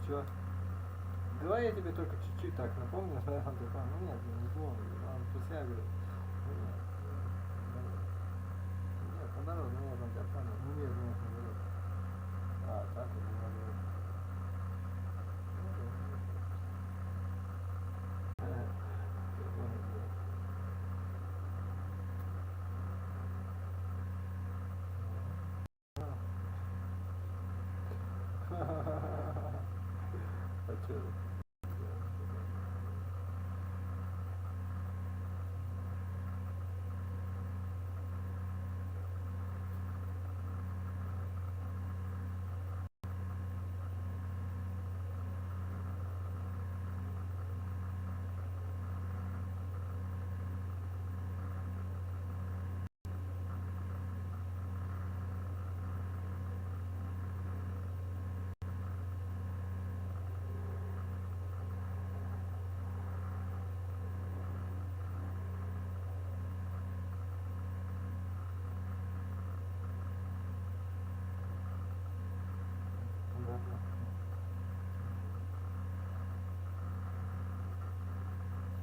Чё? Давай я тебе только чуть-чуть так напомню, что он такой, ну нет, не помню, он про себя говорит. Ну нет, нет, наоборот, ну нет, он тебя понял, ну нет, наоборот. А, так вот, наоборот. А чё?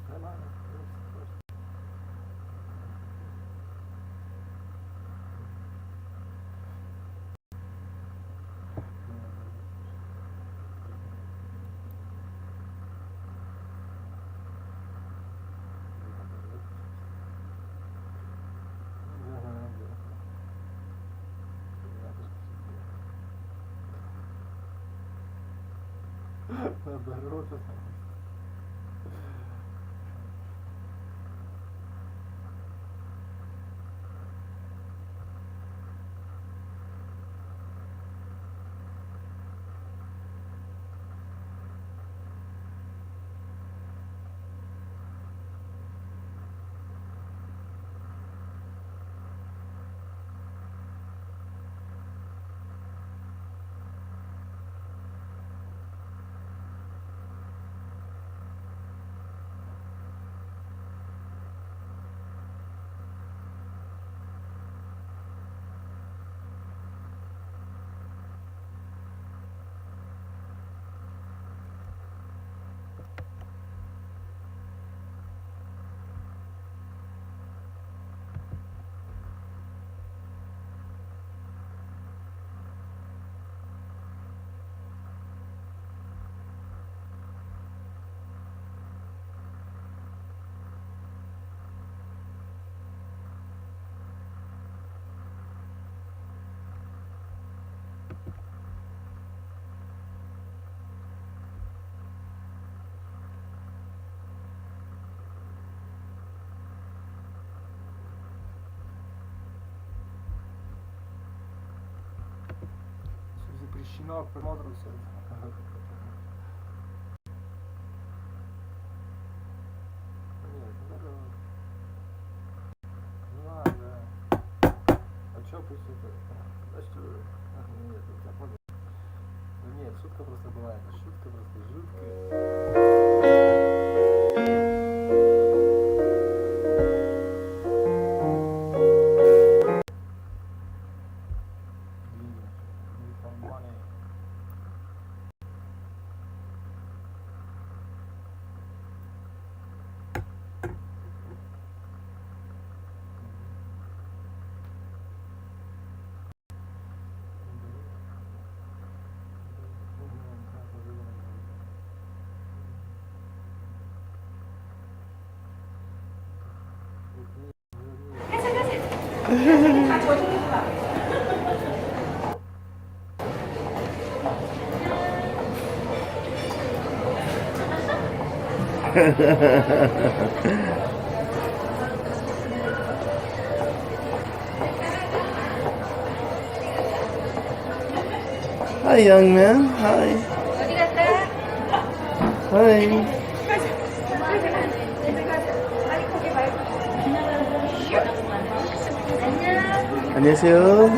Нормально. Наоборот. Запрещено к просмотру все. Нет, здорово. Ну ладно. А чё пусть это? Да что? Нет, я понял. Ну нет, шутка просто была. Это шутка просто жуткая. Hi, young man. Hi. Hi. 안녕하세요.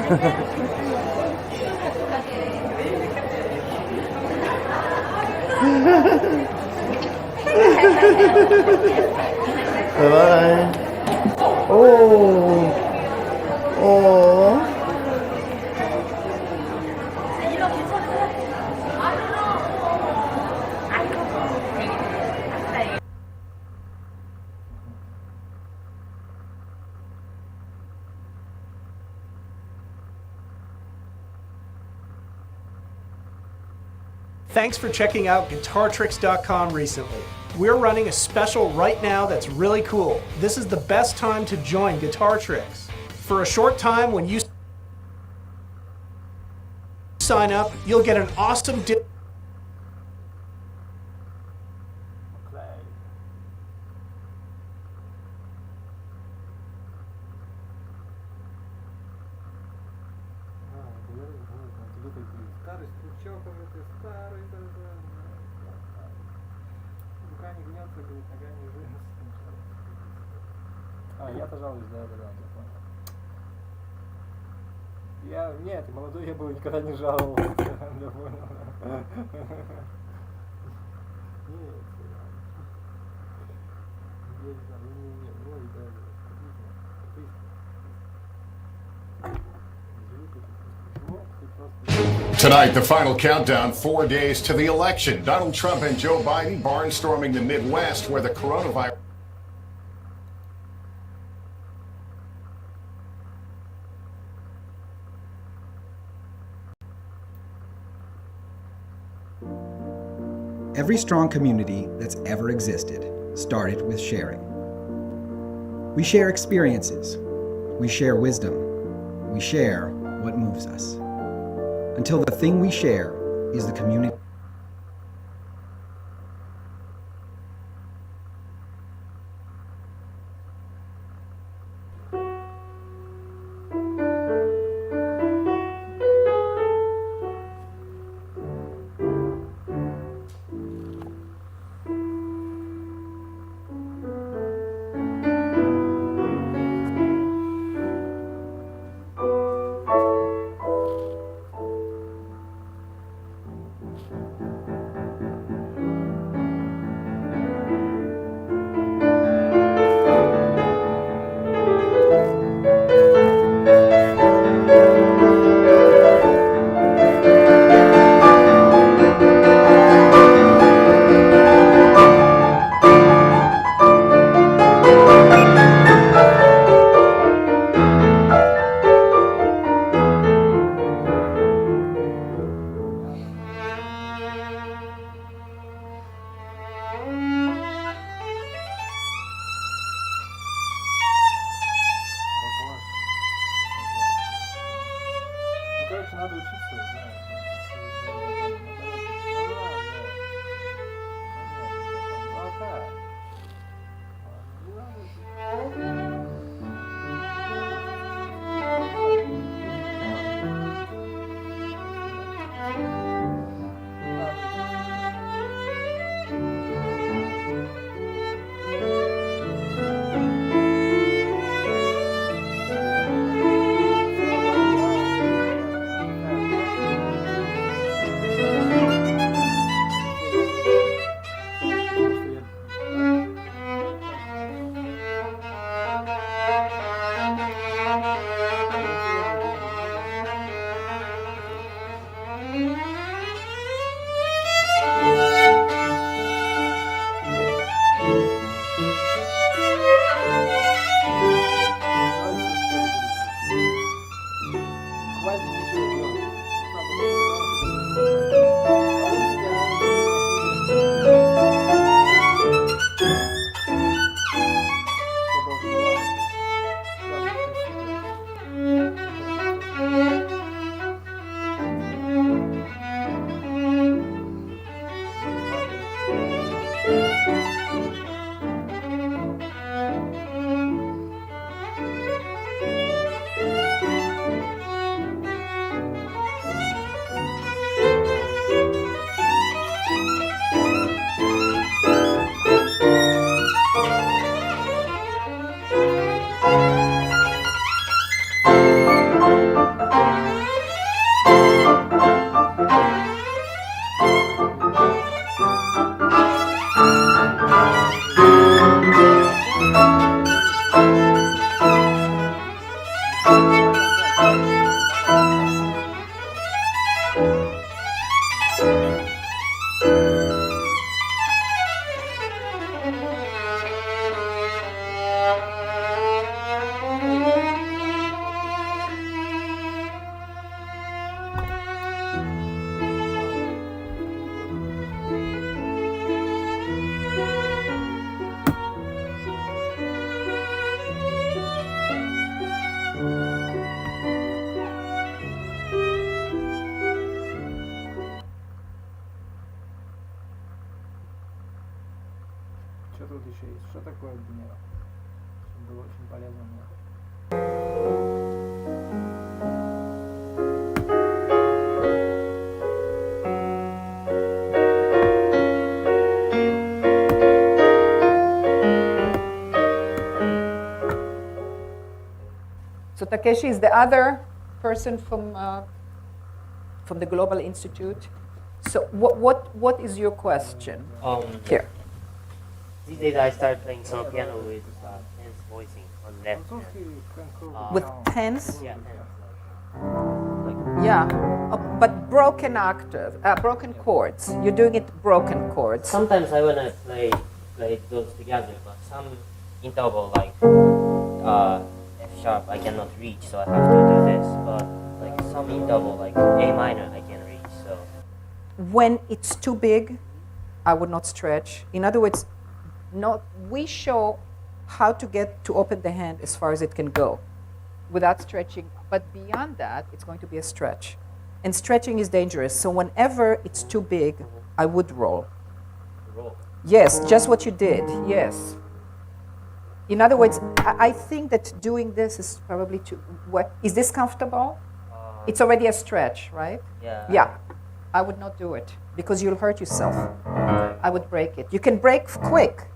Bye-bye. Oh. Oh. Thanks for checking out GuitarTricks.com recently. We're running a special right now that's really cool. This is the best time to join Guitar Tricks. For a short time, when you sign up, you'll get an awesome Play. Тебе такие старый стручок, уже ты старый, рука не гнется, говорит, нога не жмется. Я-то жалуюсь, да, я понял. Нет, молодой я был, никогда не жаловался. Я понял. Нет, Tonight, the final countdown, 4 days to the election. Donald Trump and Joe Biden barnstorming the Midwest where the coronavirus... Every strong community that's ever existed started with sharing. We share experiences. We share wisdom. We share what moves us. Until the thing we share is the community. Короче, надо учиться, да. Takeshi is the other person from the Global Institute. So what is your question? Here. These days I started playing some piano with tense voicing on left hand. With tense? Yeah, tense. Yeah, but broken octave, broken chords. You're doing it broken chords. Sometimes I wanna play those together, but some interval like F sharp I cannot reach, so I have to do this. But like some interval like A minor I can reach. So When it's too big, I would not stretch. In other words, we show how to get to open the hand as far as it can go without stretching. But beyond that, it's going to be a stretch. And stretching is dangerous. So whenever it's too big, I would roll. roll. Yes, just what you did. Yes. In other words, I think that doing this is probably too. Is this comfortable? It's already a stretch, right? Yeah. Yeah. I would not do it because you'll hurt yourself. I would break it. You can break quick.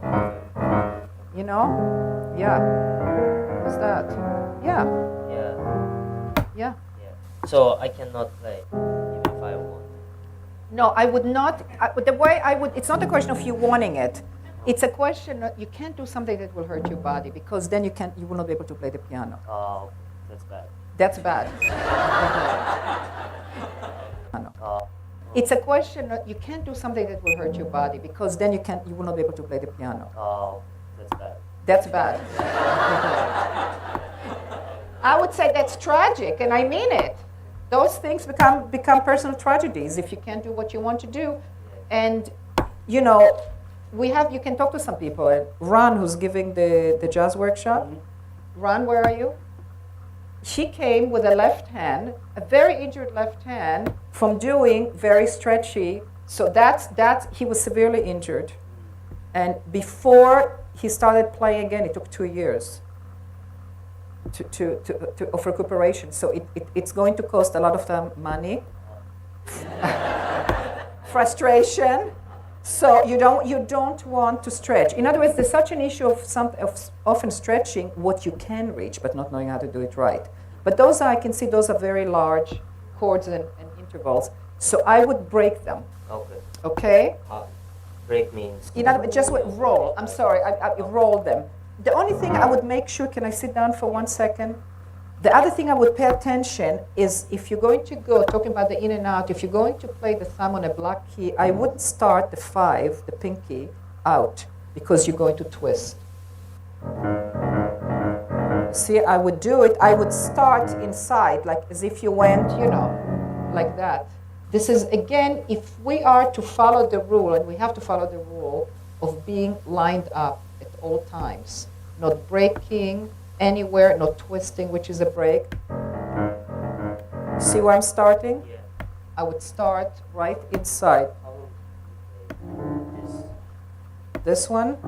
You know? Yeah. What's that? Yeah. Yeah. Yeah. Yeah. So I cannot play even if I want. No, I would not. The way I would, it's not a question of you wanting it. It's a question that you can't do something that will hurt your body because then you will not be able to play the piano. Oh, that's bad. That's bad. It's a question that you can't do something that will hurt your body because then you will not be able to play the piano. Oh, that's bad. That's bad. I would say that's tragic, and I mean it. Those things become personal tragedies if you can't do what you want to do. And, you know, you can talk to some people. Ron, who's giving the jazz workshop. Ron, where are you? He came with a left hand, a very injured left hand, from doing very stretchy. So he was severely injured. And before he started playing again, it took 2 years of recuperation. So it's going to cost a lot of them money, frustration. So you don't want to stretch. In other words, there's such an issue of often stretching what you can reach, but not knowing how to do it right. But those I can see those are very large chords and intervals. So I would break them. Okay. Okay. Break means. In other words, just roll. I'm sorry, I roll them. The only thing I would make sure, can I sit down for 1 second? The other thing I would pay attention is if you're going to go, talking about the in and out, if you're going to play the thumb on a black key, I wouldn't start the 5, the pinky, out because you're going to twist. See, I would do it, I would start inside, like as if you went, like that. This is, again, if we are to follow the rule, and we have to follow the rule of being lined up at all times, not breaking anywhere, not twisting, which is a break. See where I'm starting? Yeah. I would start right inside. This one?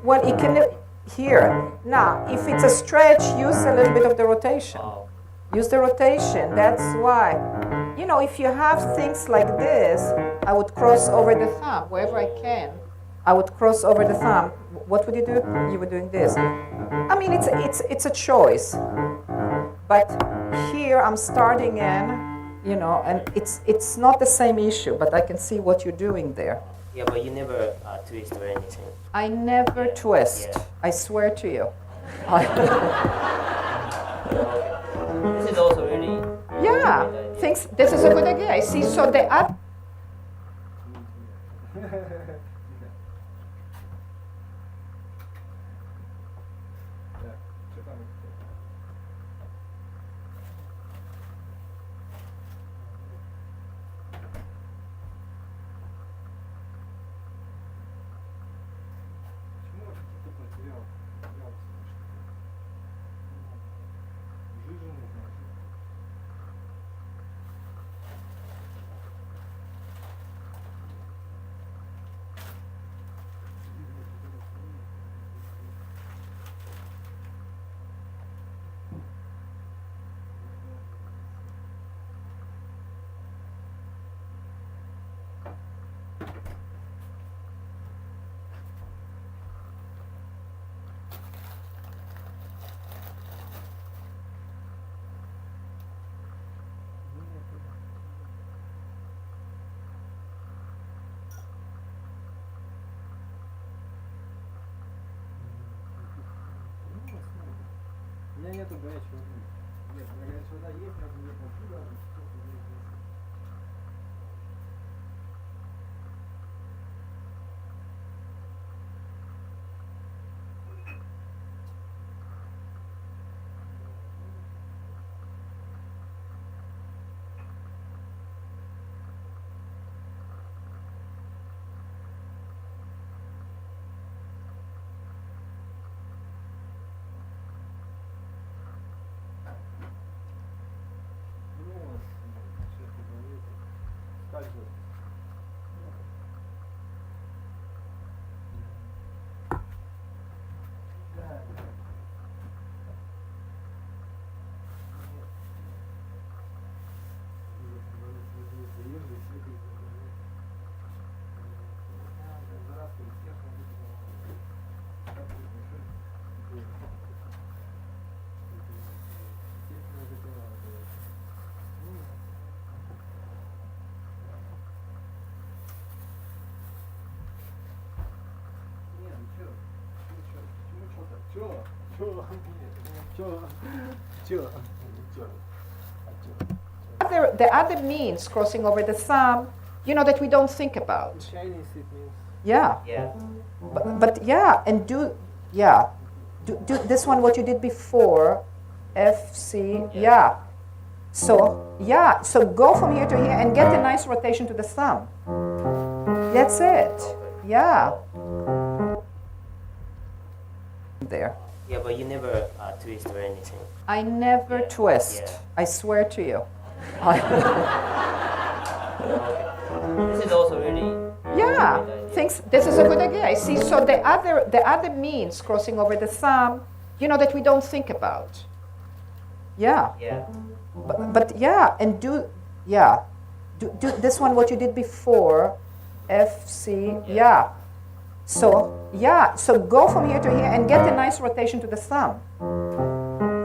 Well, it can, here. Now, if it's a stretch, use a little bit of the rotation. Use the rotation, that's why. If you have things like this, I would cross over the thumb, wherever I can. I would cross over the thumb. What would you do? You were doing this. I mean, it's a choice. But here I'm starting in, and it's not the same issue, but I can see what you're doing there. Yeah, but you never twist or anything. I never twist. Yeah. I swear to you. This is also really. Yeah, this is a good idea. I see. So the other. меня нету горячего воды. Нет, у меня горячая вода есть, но нет оттуда. Скальзывает. The other means crossing over the thumb, you know, that we don't think about. In Chinese it means Yeah. Yeah. But yeah, and do this one what you did before, F, C, yeah. So yeah, so go from here to here and get a nice rotation to the thumb. That's it. Yeah. There. Yeah, but you never twist or anything. I never Yeah. twist. Yeah. I swear to you. This is also really. Yeah, good idea. thinks this is a good idea. I see. So the other means crossing over the thumb, you know, that we don't think about. Yeah, Yeah. but yeah, and do this one what you did before, F, C, yeah. So yeah, so go from here to here and get a nice rotation to the thumb.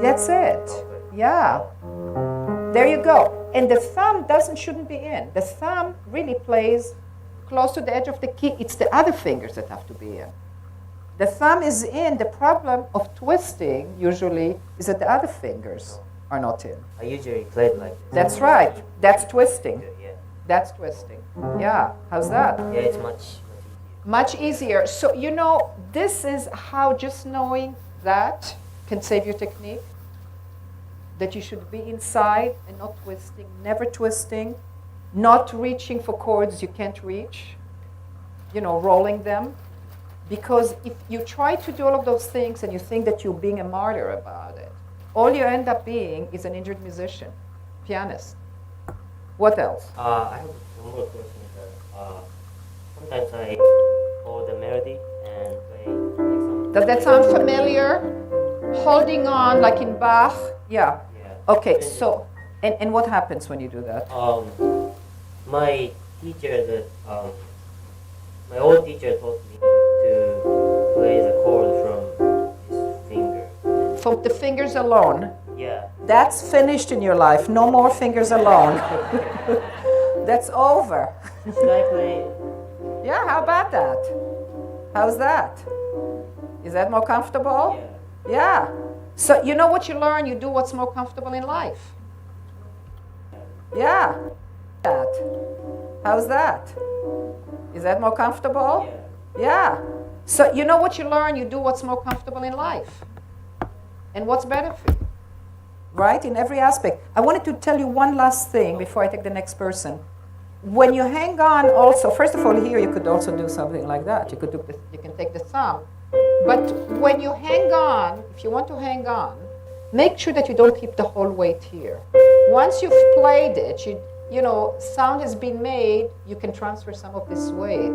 That's it. Yeah. There you go. And the thumb shouldn't be in. The thumb really plays close to the edge of the key. It's the other fingers that have to be in. The thumb is in. The problem of twisting usually is that the other fingers are not in. I usually play it like this. That's right. That's twisting. Yeah. That's twisting. Yeah. How's that? Yeah, it's much easier. Much easier. So, you know, this is how just knowing that can save your technique. That you should be inside and not twisting, never twisting, not reaching for chords you can't reach, you know, rolling them. Because if you try to do all of those things and you think that you're being a martyr about it, all you end up being is an injured musician, pianist. What else? I have one more question. Sometimes I hold the melody and play like some. Does that sound familiar? Holding on like in Bach? Yeah. Yeah. Okay, so, and what happens when you do that? My teacher, my old teacher taught me to play the chord from his finger. From the fingers alone. Yeah. That's finished in your life. No more fingers alone. That's over. Should I play? Yeah, how about that? How's that? Is that more comfortable? Yeah. Yeah. So you know what you learn, you do what's more comfortable in life. Yeah. That. How's that? Is that more comfortable? Yeah. Yeah. So you know what you learn, you do what's more comfortable in life. And what's better for you. Right? In every aspect. I wanted to tell you one last thing before I take the next person. When you hang on also, first of all, here you could also do something like that. You could do you can take the thumb. But when you hang on, if you want to hang on, make sure that you don't keep the whole weight here. Once you've played it, you know, sound has been made, you can transfer some of this weight,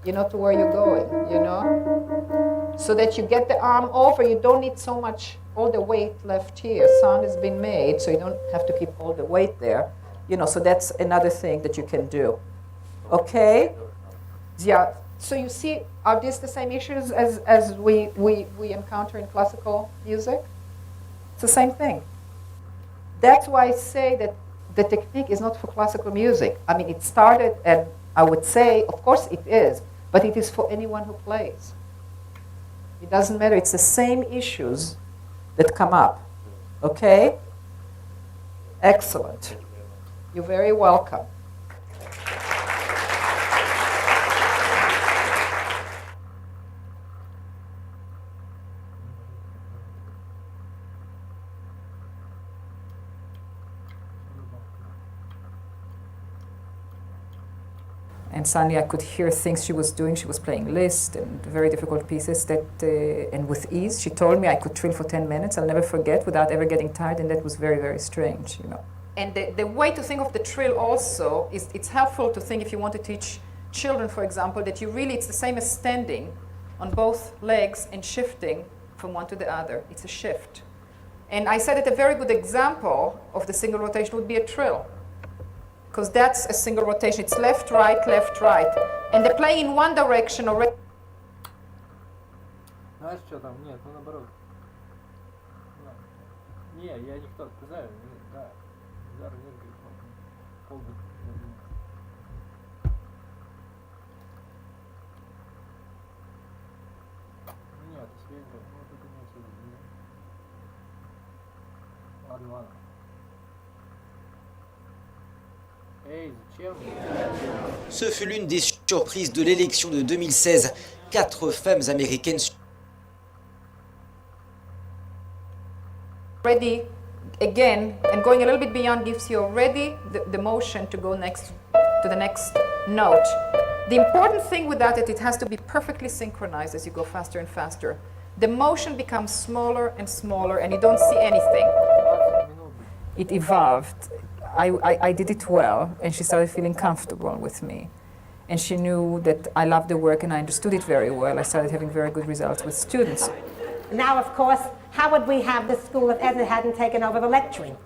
you know, to where you're going, you know? So that you get the arm over, you don't need so much, all the weight left here. Sound has been made, so you don't have to keep all the weight there. You know, so that's another thing that you can do. Okay? Yeah. So you see, are these the same issues as we encounter in classical music? It's the same thing. That's why I say that the technique is not for classical music. I mean, it started, and I would say, of course it is, but it is for anyone who plays. It doesn't matter. It's the same issues that come up. Okay? Excellent. You're very welcome. And suddenly I could hear things she was doing. She was playing Liszt and very difficult pieces that, and with ease. She told me I could trill for 10 minutes. I'll never forget without ever getting tired, and that was very, very strange, you know. And the way to think of the trill also is it's helpful to think if you want to teach children, for example, that it's the same as standing on both legs and shifting from one to the other. It's a shift. And I said that a very good example of the single rotation would be a trill, because that's a single rotation. It's left, right, and they're playing in one direction already. Знаешь, что там? Нет, ну наоборот. Не, я не кто. Ты знаешь, да. Зараз нет, говорит, полгода. Нет, свет, ну это не отсюда. Ладно, ладно. Эй, зачем? Ce fut l'une des surprises de l'élection de 2016. 4 femmes américaines Ready again, and going a little bit beyond gives you already the motion to go next to the next note. The important thing with that is it has to be perfectly synchronized as you go faster and faster. The motion becomes smaller and smaller, and you don't see anything. It evolved. I did it well, and she started feeling comfortable with me. And she knew that I loved the work and I understood it very well. I started having very good results with students. Now, of course, how would we have this school if Edna hadn't taken over the lecturing?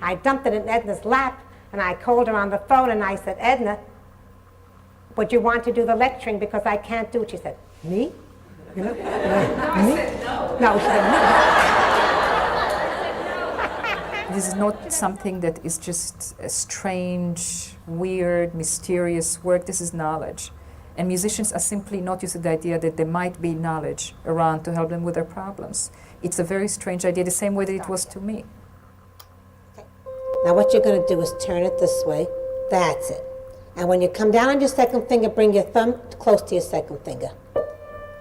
I dumped it in Edna's lap, and I called her on the phone, and I said, Edna, would you want to do the lecturing because I can't do it? She said, me? You know? Me? I said no. No, she said no. This is not something that is just a strange, weird, mysterious work. This is knowledge. And musicians are simply not used to the idea that there might be knowledge around to help them with their problems. It's a very strange idea, the same way that it was to me. Now what you're going to do is turn it this way. That's it. And when you come down on your second finger, bring your thumb close to your second finger.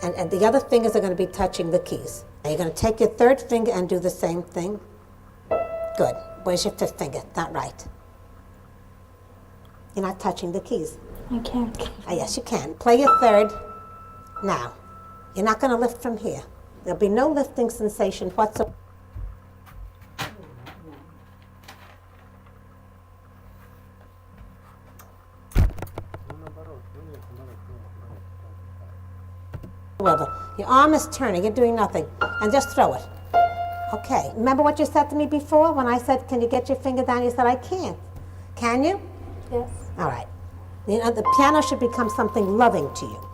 And the other fingers are going to be touching the keys. Now you're going to take your third finger and do the same thing. Good. Where's your fifth finger? Not right. You're not touching the keys. I can't. Ah, yes, you can. Play your third. Now, you're not going to lift from here. There'll be no lifting sensation whatsoever. Your arm is turning, you're doing nothing. And just throw it. Okay. Remember what you said to me before when I said, can you get your finger down? You said, I can't. Can you? Yes. All right. You know, the piano should become something loving to you.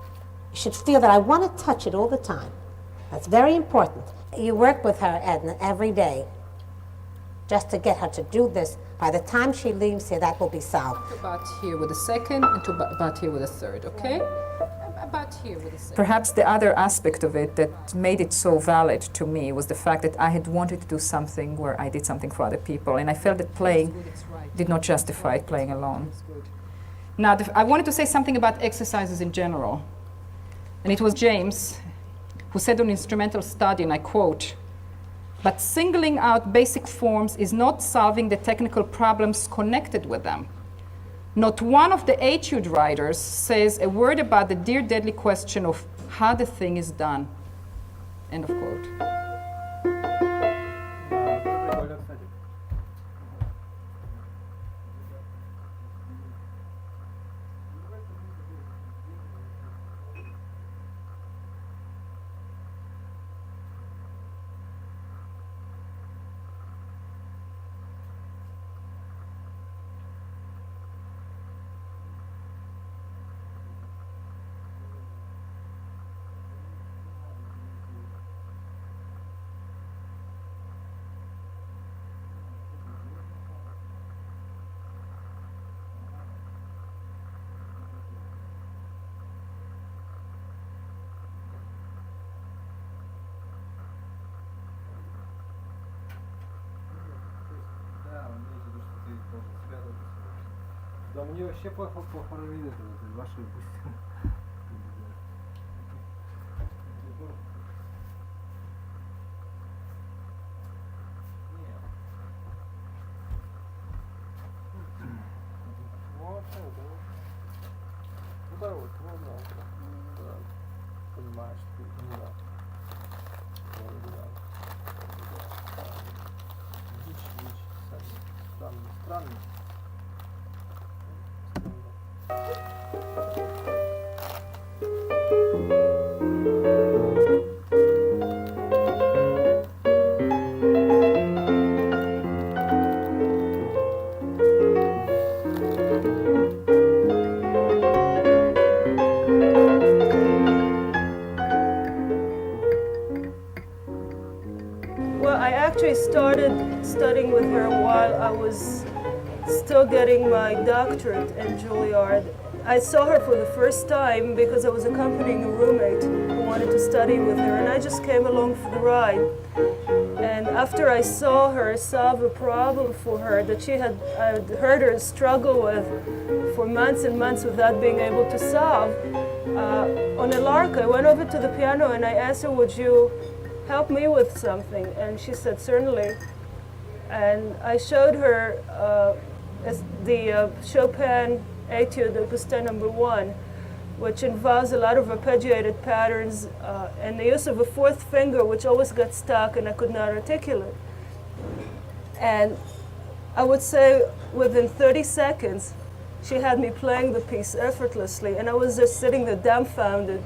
You should feel that I want to touch it all the time. That's very important. You work with her, Edna, every day just to get her to do this. By the time she leaves here, that will be solved. About here with the second and to about here with the third, okay? About here with the second. Perhaps the other aspect of it that made it so valid to me was the fact that I had wanted to do something where I did something for other people, and I felt that playing did not justify playing alone. Now, I wanted to say something about exercises in general. And it was James who said on instrumental study, and I quote, "But singling out basic forms is not solving the technical problems connected with them. Not one of the etude writers says a word about the dear deadly question of how the thing is done." End of quote. Да мне вообще похоронили это, ваши пусть. Вот это. Ну да, вот, ну да. Понимаешь, ты, ну да. Странный. Well, I actually started studying with her while I was still getting my doctorate in Juilliard. I saw her for the first time because I was accompanying a roommate who wanted to study with her, and I just came along for the ride. And after I saw her solve a problem for her that I'd heard her struggle with for months and months without being able to solve, on a lark, I went over to the piano and I asked her, would you help me with something? And she said, certainly. And I showed her the Chopin Etude Opus 10 No. 1, which involves a lot of arpeggiated patterns and the use of a fourth finger, which always got stuck and I could not articulate. And I would say within 30 seconds, she had me playing the piece effortlessly, and I was just sitting there dumbfounded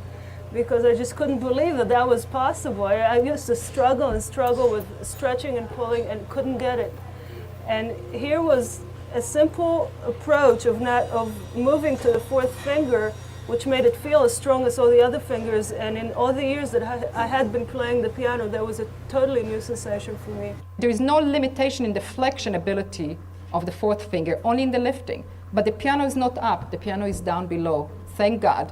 because I just couldn't believe that that was possible. I used to struggle with stretching and pulling and couldn't get it. And here was a simple approach of moving to the fourth finger, which made it feel as strong as all the other fingers. And in all the years that I had been playing the piano, that was a totally new sensation for me. There is no limitation in the flexion ability of the fourth finger, only in the lifting. But the piano is not up, the piano is down below, thank God.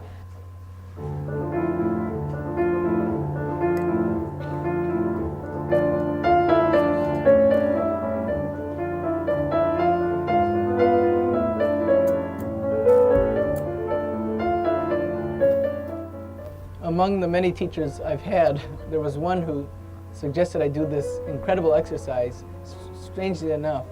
Among the many teachers I've had, there was one who suggested I do this incredible exercise, strangely enough,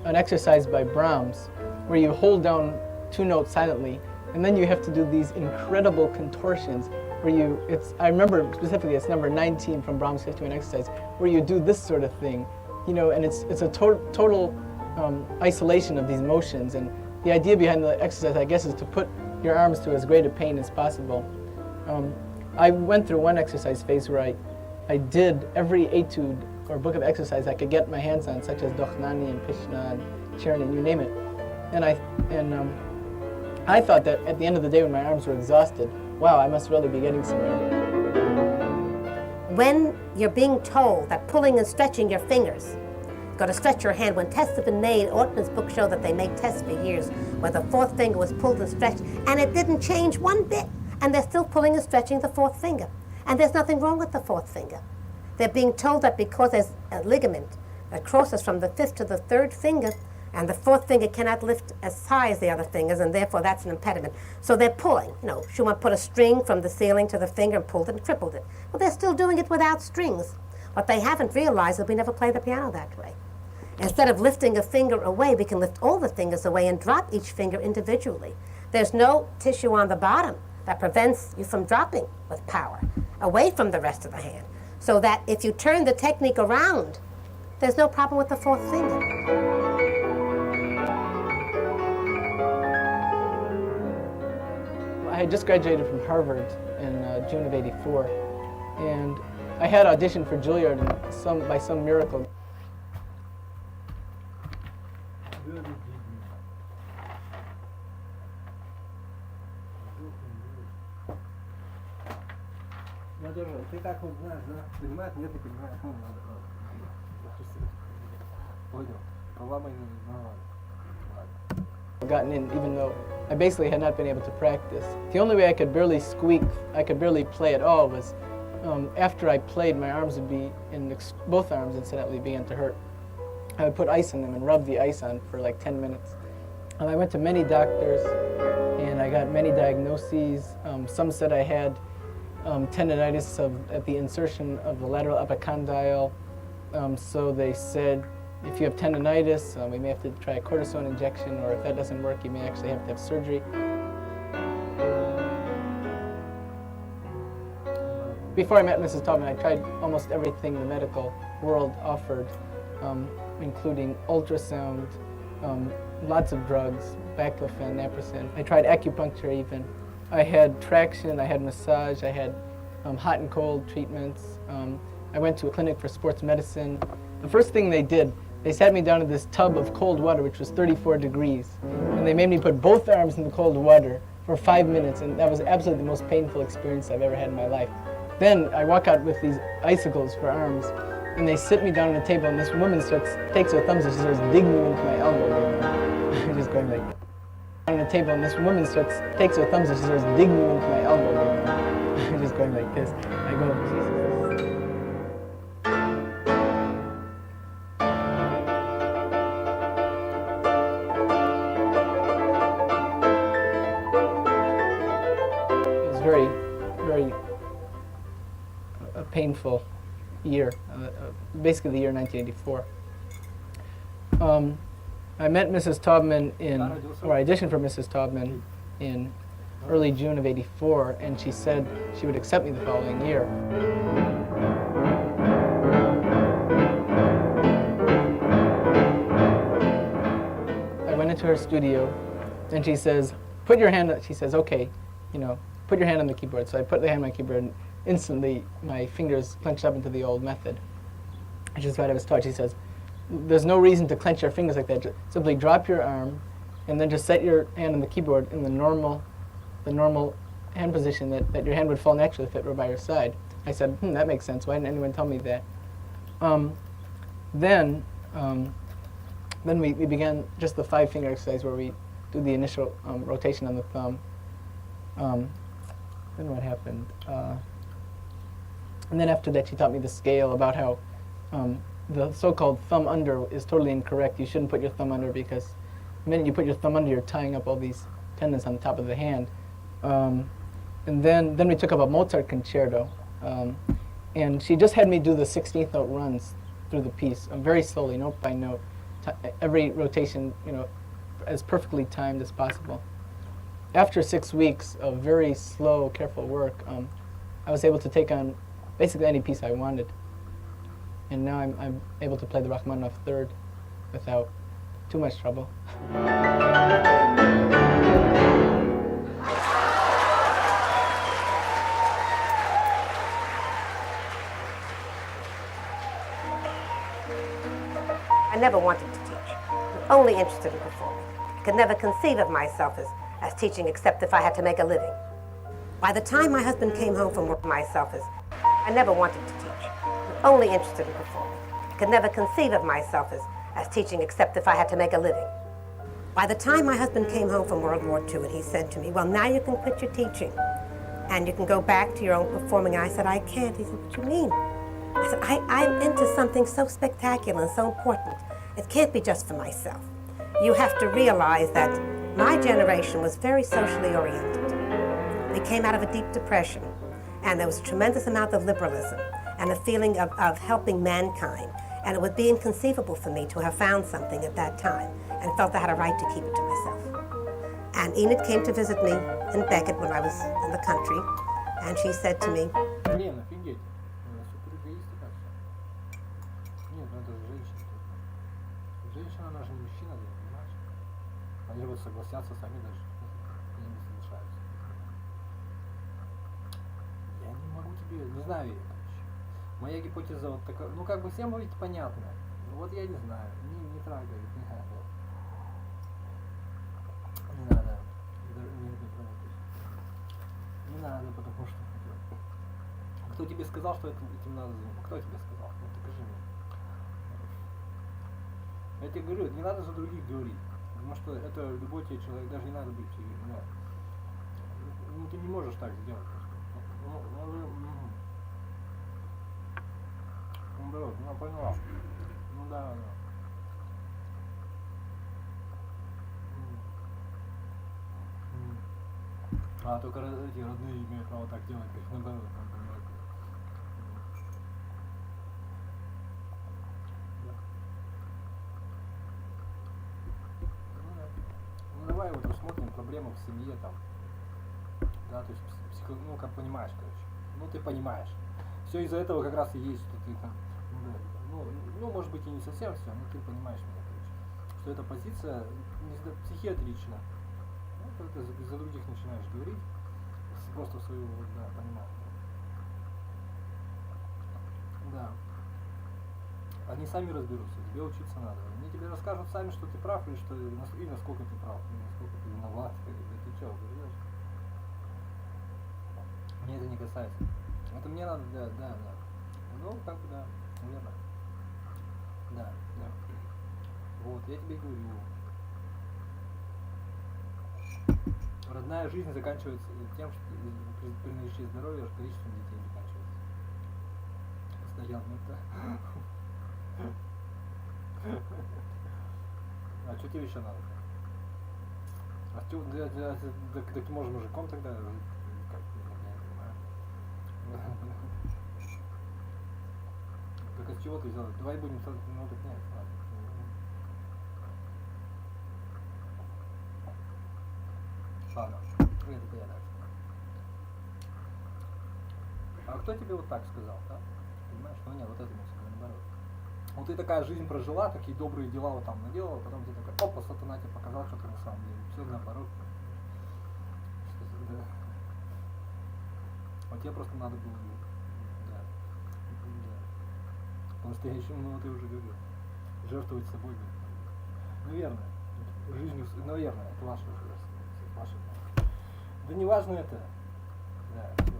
an exercise by Brahms, where you hold down two notes silently, and then you have to do these incredible contortions where I remember specifically, it's number 19 from Brahms' 51 exercise, where you do this sort of thing, you know, and it's a total isolation of these motions. And the idea behind the exercise, I guess, is to put your arms through as great a pain as possible. I went through one exercise phase where I did every etude or book of exercise I could get my hands on, such as Dochnani and Pishna and Cherny, you name it. And I thought that at the end of the day when my arms were exhausted, wow, I must really be getting somewhere. When you're being told that pulling and stretching your fingers, got to stretch your hand, when tests have been made, Ortman's book showed that they made tests for years where the fourth finger was pulled and stretched, and it didn't change one bit. And they're still pulling and stretching the fourth finger. And there's nothing wrong with the fourth finger. They're being told that because there's a ligament that crosses from the fifth to the third finger, and the fourth finger cannot lift as high as the other fingers, and therefore that's an impediment. So they're pulling. You know, Schumann put a string from the ceiling to the finger and pulled it and crippled it. Well, they're still doing it without strings. What they haven't realized is we never play the piano that way. Instead of lifting a finger away, we can lift all the fingers away and drop each finger individually. There's no tissue on the bottom that prevents you from dropping with power away from the rest of the hand. So that if you turn the technique around, there's no problem with the fourth finger. I had just graduated from Harvard in June of '84, and I had auditioned for Juilliard, and by some miracle. Ты как вот знаешь, да? Понимает, нет, не понимает. Понял. Поломай нормально. Gotten in, even though I basically had not been able to practice. The only way I could barely squeak, I could barely play at all, was after I played, my arms would be, both arms incidentally began to hurt. I would put ice in them and rub the ice on for like 10 minutes. I went to many doctors and I got many diagnoses. Some said I had tendinitis at the insertion of the lateral epicondyle. So they said, if you have tendinitis, we may have to try a cortisone injection, or if that doesn't work, you may actually have to have surgery. Before I met Mrs. Taubman, I tried almost everything the medical world offered, including ultrasound, lots of drugs, baclofen, naproxen. I tried acupuncture even. I had traction, I had massage, I had hot and cold treatments. I went to a clinic for sports medicine. The first thing they did, they sat me down in this tub of cold water, which was 34 degrees. And they made me put both arms in the cold water for 5 minutes, and that was absolutely the most painful experience I've ever had in my life. Then I walk out with these icicles for arms, and they sit me down on a table, and this woman takes her thumbs and she starts digging me with my elbow. Just going like, on a table, and this woman takes her thumbs and she starts digging me with my elbow. Just going like this. I go, Jesus. It was very, very painful year, basically the year 1984. I met Mrs. Taubman or I auditioned for Mrs. Taubman in early June of '84, and she said she would accept me the following year. I went into her studio, and she says, put your hand, she says, okay, put your hand on the keyboard. So I put the hand on my keyboard, and instantly my fingers clenched up into the old method, which is what I was taught. She says, there's no reason to clench your fingers like that. Just simply drop your arm, and then just set your hand on the keyboard in the normal hand position that your hand would fall naturally if it were by your side. I said, that makes sense. Why didn't anyone tell me that? Then we began just the 5-finger exercise where we do the initial rotation on the thumb. Then what happened? And then after that, she taught me the scale about how the so-called thumb under is totally incorrect. You shouldn't put your thumb under, because the minute you put your thumb under, you're tying up all these tendons on the top of the hand. And then we took up a Mozart concerto, and she just had me do the 16th note runs through the piece, very slowly, note by note, every rotation, as perfectly timed as possible. After 6 weeks of very slow, careful work, I was able to take on basically any piece I wanted. And now I'm able to play the Rachmaninoff Third without too much trouble. I never wanted to teach. I'm only interested in performing. I could never conceive of myself as teaching except if I had to make a living. By the time my husband came home from work, I never wanted to teach. I'm only interested in performing. I could never conceive of myself as teaching except if I had to make a living. By the time my husband came home from World War II, and he said to me, well, now you can quit your teaching and you can go back to your own performing. And I said, I can't. He said, what do you mean? I said, I'm into something so spectacular and so important. It can't be just for myself. You have to realize that my generation was very socially oriented. We came out of a deep depression, and there was a tremendous amount of liberalism and a feeling of helping mankind. And it would be inconceivable for me to have found something at that time and felt I had a right to keep it to myself. And Enid came to visit me in Beckett when I was in the country, and she said to me, Они вот согласятся сами даже, они не соглашаются. Я не могу тебе, не знаю я, короче. Моя гипотеза вот такая, как бы всем ведь понятно. Вот я не знаю, не трогай, не надо. Не надо, не надо, потому что... Кто тебе сказал, что этим надо заниматься? Кто тебе сказал? Ну, покажи мне. Я тебе говорю, не надо за других говорить. Потому что это любой тебе человек, даже не надо быть, ты не можешь так сделать. Поняла. Да. А только эти родные имеют право так делать, как наоборот. Ну давай вот рассмотрим проблему в семье там. Да, то есть ну как понимаешь, короче. Ну ты понимаешь. Все из-за этого как раз и есть, что ты там. Ну может быть и не совсем все, но ты понимаешь меня, короче. Что эта позиция психиатрична. Ну, когда ты за других начинаешь говорить, просто свою, да, понимаю. Да. Они сами разберутся, тебе учиться надо. Они тебе расскажут сами, что ты прав, и что и насколько ты прав, и насколько ты виноват. Да ты что, говоришь? Мне это не касается. Это мне надо, да. Ну, как бы, да, наверное. Да. Вот, я тебе говорю. Родная жизнь заканчивается тем, что при наличии здоровья количеством детей заканчивается. Постоянно это. А что тебе еще надо? А что, так ты можешь мужиком тогда жить? Как, я не понимаю. Так а с чего ты взял? Давай будем, ну так нет, ладно. Ладно, это я дальше. А кто тебе вот так сказал, да? Понимаешь? Ну нет, вот это не сказал, наоборот. Вот ты такая жизнь прожила, такие добрые дела вот там наделала, потом ты такая, опа, сатана тебе показал, что ты на самом деле. Все наоборот. Да. Вот тебе просто надо было, да. По-настоящему, ну ты уже говорил, жертвовать собой. Наверное. Жизнью, наверное, это ваше уже. Да не важно это. Да, все,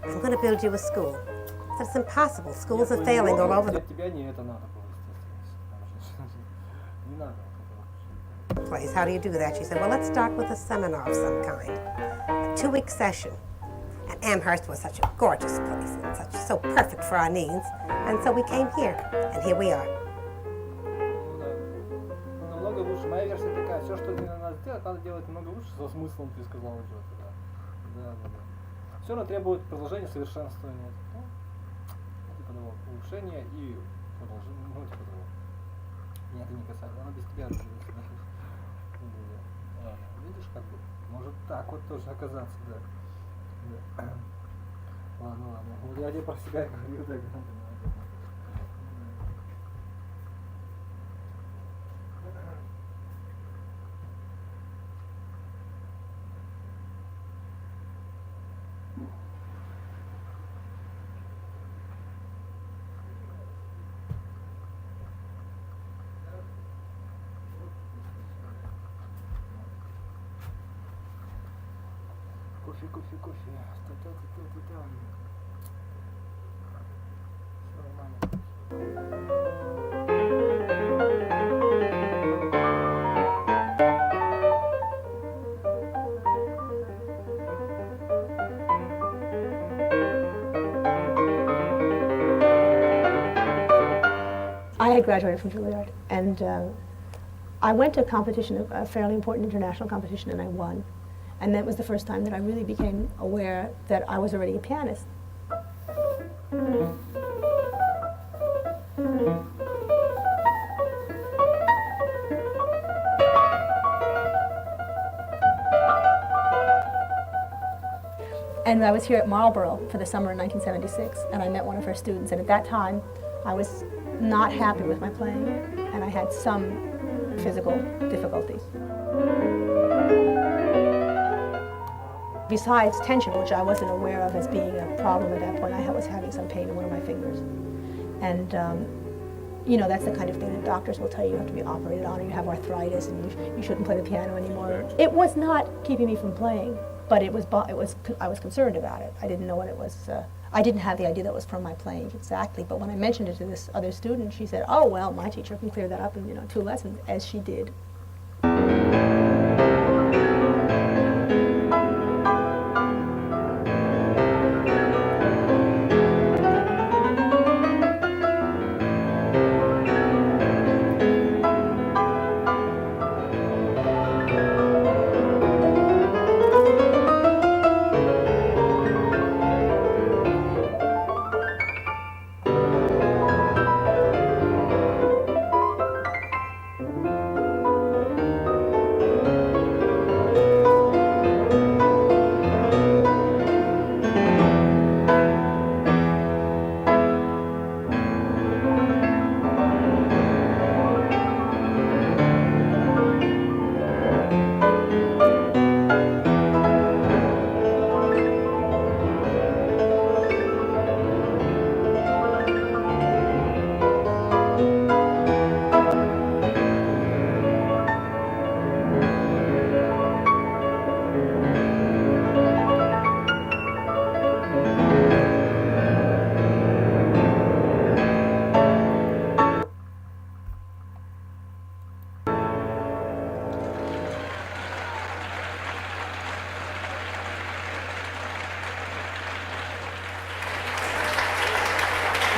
I'm going to build you a school. That's impossible. Schools are failing all over the Тебя не это надо было, естественно. Не надо. place. How do you do that? She said, well, let's start with a seminar of some kind. A 2-week session. And Amherst was such a gorgeous place and so perfect for our needs. And so we came here. And here we are. Намного лучше. Моя версия такая, все, что надо сделать, надо делать намного лучше, со смыслом, ты сказал уже. Да. Все равно требует продолжения, совершенствования. Типа того, улучшения и продолжения, ну типа того. Меня это не касается, оно без тебя разберется. Ладно, видишь, как бы, может так вот тоже оказаться, да. Ладно. Вот я тебе про себя говорю, так. Кофе. Та-та-та-та-та. Все нормально. I had graduated from Juilliard, and I went to a competition, a fairly important international competition, and I won. And that was the first time that I really became aware that I was already a pianist. And I was here at Marlborough for the summer of 1976, and I met one of her students, and at that time I was not happy with my playing, and I had some physical difficulties. Besides tension, which I wasn't aware of as being a problem at that point, I was having some pain in one of my fingers. And, you know, that's the kind of thing that doctors will tell you have to be operated on, or you have arthritis and you shouldn't play the piano anymore. It was not keeping me from playing, but I was concerned about it. I didn't know what it was. I didn't have the idea that it was from my playing exactly, but when I mentioned it to this other student, she said, oh, well, my teacher can clear that up in 2 lessons, as she did.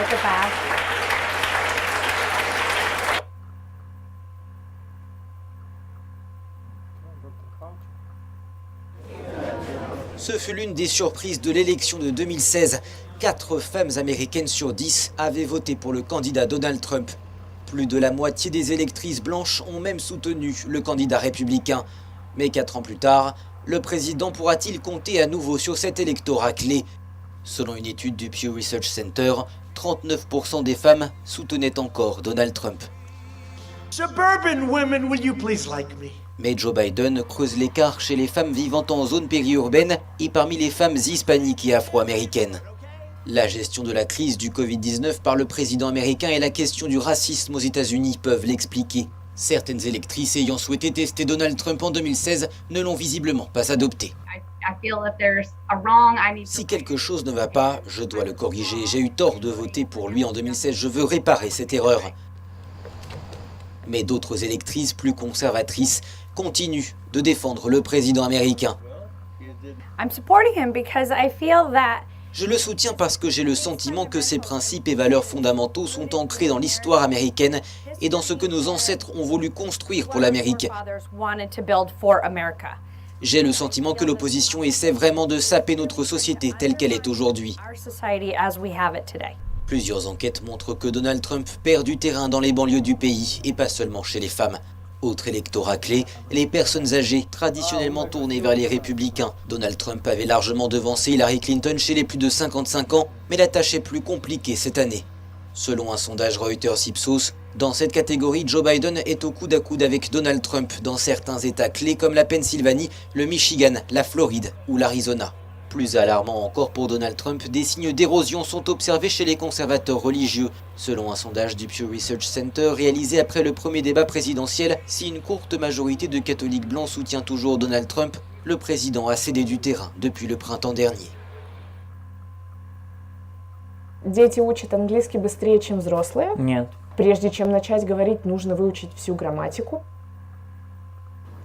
at the back. Ce fut l'une des surprises de l'élection de 2016. 4 femmes américaines sur 10 avaient voté pour le candidat Donald Trump. Plus de la moitié des électrices blanches ont même soutenu le candidat républicain. Mais 4 ans plus tard, le président pourra-t-il compter à nouveau sur cet électorat clé? Selon une étude du Pew Research Center, 39% des femmes soutenaient encore Donald Trump. Suburban women, will you please like me? Mais Joe Biden creuse l'écart chez les femmes vivant en zone périurbaine et parmi les femmes hispaniques et afro-américaines. La gestion de la crise du Covid-19 par le président américain et la question du racisme aux États-Unis peuvent l'expliquer. Certaines électrices ayant souhaité tester Donald Trump en 2016 ne l'ont visiblement pas adopté. Si quelque chose ne va pas, je dois le corriger. J'ai eu tort de voter pour lui en 2016, je veux réparer cette erreur. Mais d'autres électrices plus conservatrices continuent de défendre le président américain. I'm supporting him because I feel that Je le soutiens parce que j'ai le sentiment que ses principes et valeurs fondamentaux sont ancrés dans l'histoire américaine et dans ce que nos ancêtres ont voulu construire pour l'Amérique. J'ai le sentiment que l'opposition essaie vraiment de saper notre société telle qu'elle est aujourd'hui. Plusieurs enquêtes montrent que Donald Trump perd du terrain dans les banlieues du pays et pas seulement chez les femmes. Autre électorat clé, les personnes âgées, traditionnellement tournées vers les républicains. Donald Trump avait largement devancé Hillary Clinton chez les plus de 55 ans, mais la tâche est plus compliquée cette année. Selon un sondage Reuters-Ipsos, dans cette catégorie, Joe Biden est au coude à coude avec Donald Trump dans certains États clés comme la Pennsylvanie, le Michigan, la Floride ou l'Arizona. Plus alarmant encore pour Donald Trump, des signes d'érosion sont observés chez les conservateurs religieux. Selon un sondage du Pew Research Center réalisé après le premier débat présidentiel, si une courte majorité de catholiques blancs soutient toujours Donald Trump, le président a cédé du terrain depuis le printemps dernier. Дети учат английский быстрее, чем взрослые? Нет. Прежде чем начать говорить, нужно выучить всю грамматику.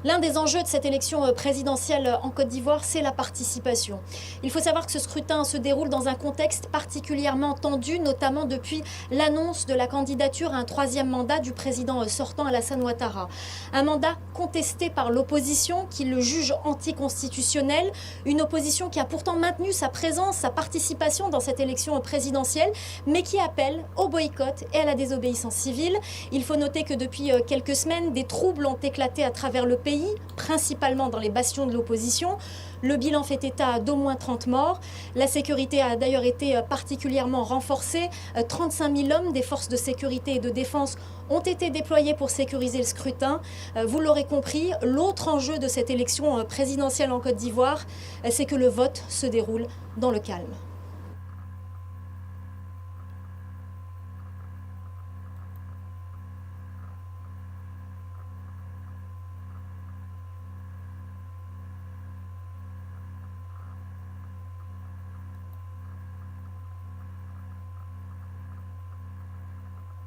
L'un des enjeux de cette élection présidentielle en Côte d'Ivoire, c'est la participation. Il faut savoir que ce scrutin se déroule dans un contexte particulièrement tendu, notamment depuis l'annonce de la candidature à un 3e mandat du président sortant Alassane Ouattara. Un mandat contesté par l'opposition qui le juge anticonstitutionnel, une opposition qui a pourtant maintenu sa présence, sa participation dans cette élection présidentielle, mais qui appelle au boycott et à la désobéissance civile. Il faut noter que depuis quelques semaines, des troubles ont éclaté à travers le pays, principalement dans les bastions de l'opposition. Le bilan fait état d'au moins 30 morts. La sécurité a d'ailleurs été particulièrement renforcée. 35 000 hommes des forces de sécurité et de défense ont été déployés pour sécuriser le scrutin. Vous l'aurez compris, l'autre enjeu de cette élection présidentielle en Côte d'Ivoire, c'est que le vote se déroule dans le calme.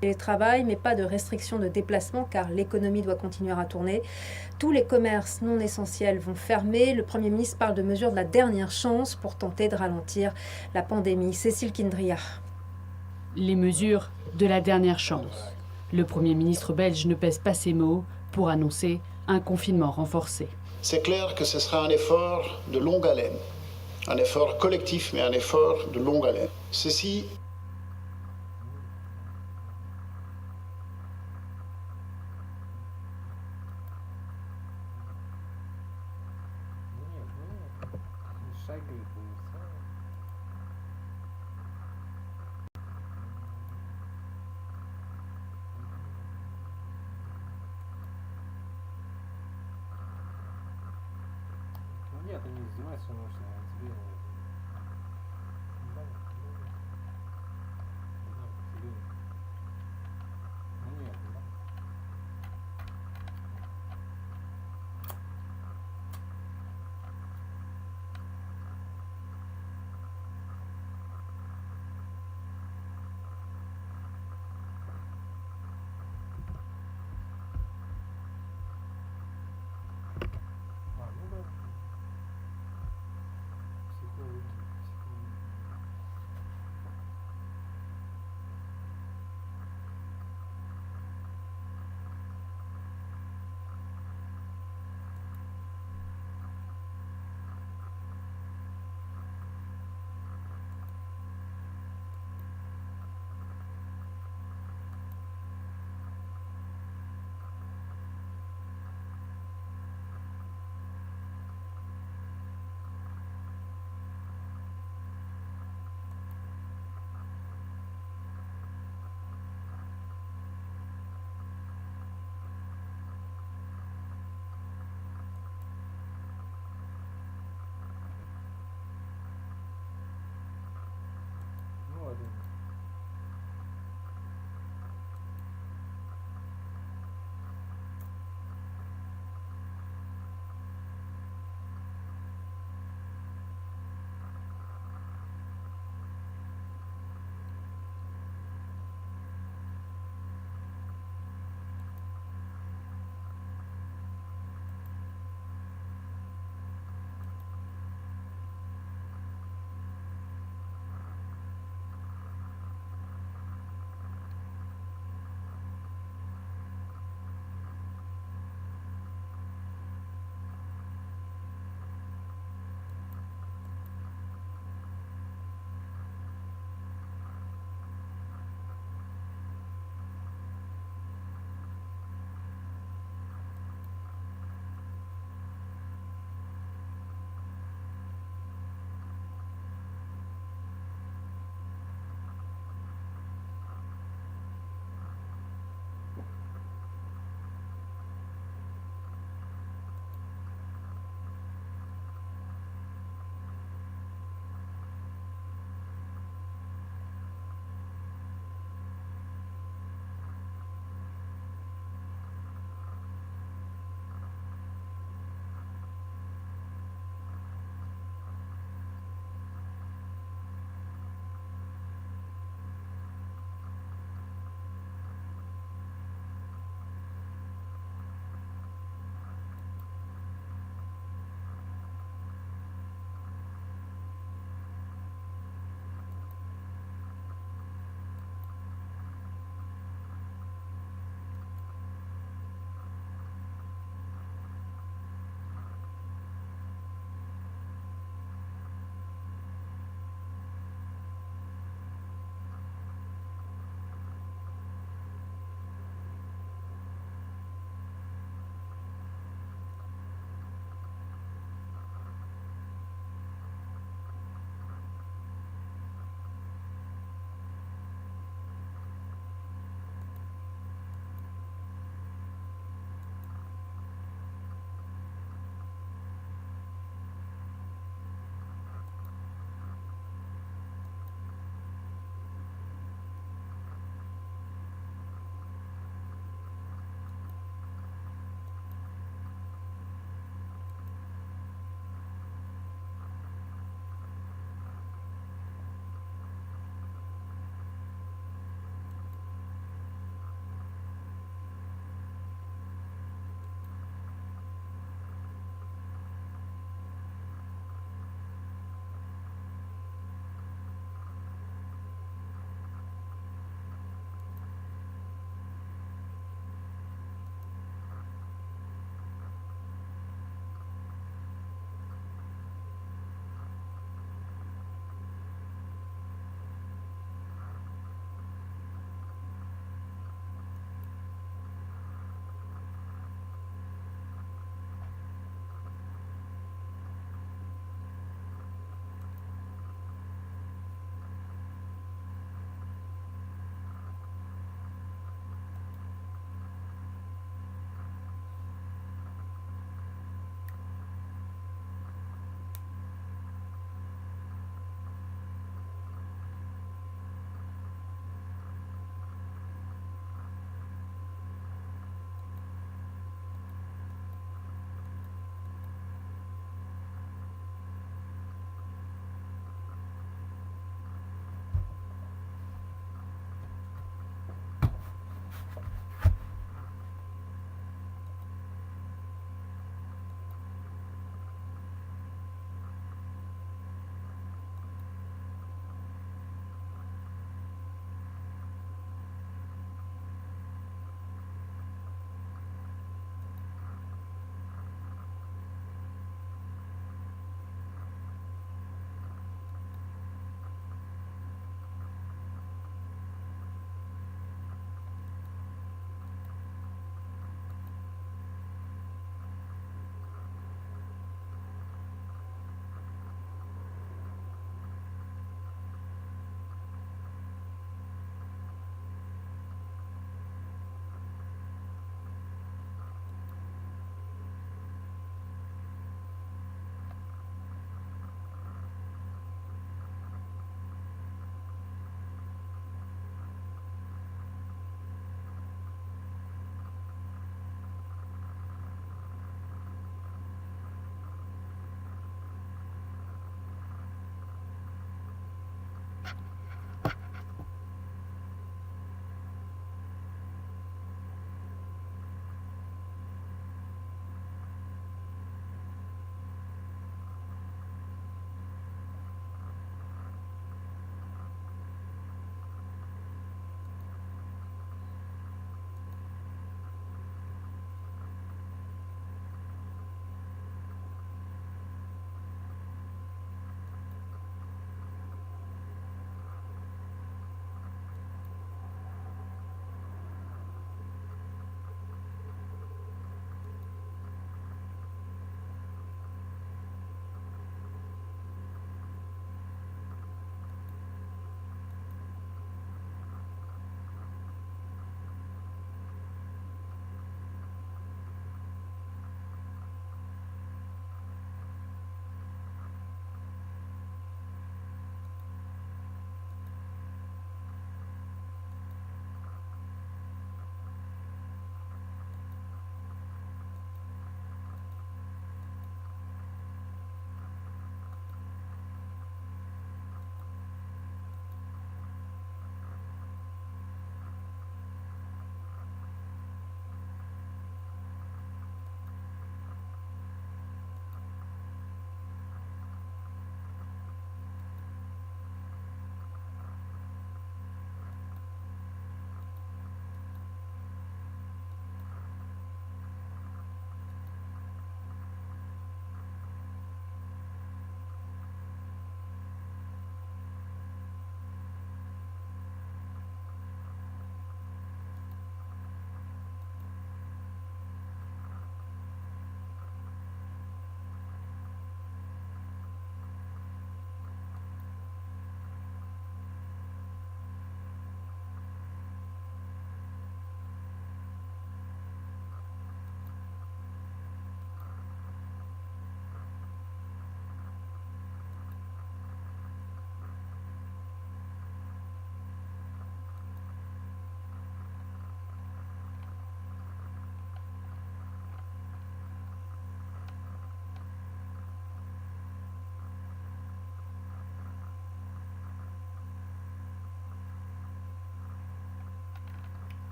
Télétravail, mais pas de restriction de déplacement car l'économie doit continuer à tourner. Tous les commerces non essentiels vont fermer. Le Premier ministre parle de mesures de la dernière chance pour tenter de ralentir la pandémie. Cécile Kindria. Les mesures de la dernière chance. Le Premier ministre belge ne pèse pas ses mots pour annoncer un confinement renforcé. C'est clair que ce sera un effort de longue haleine. Un effort collectif, mais un effort de longue haleine. Ceci Нет, они издеваются, но что тебе...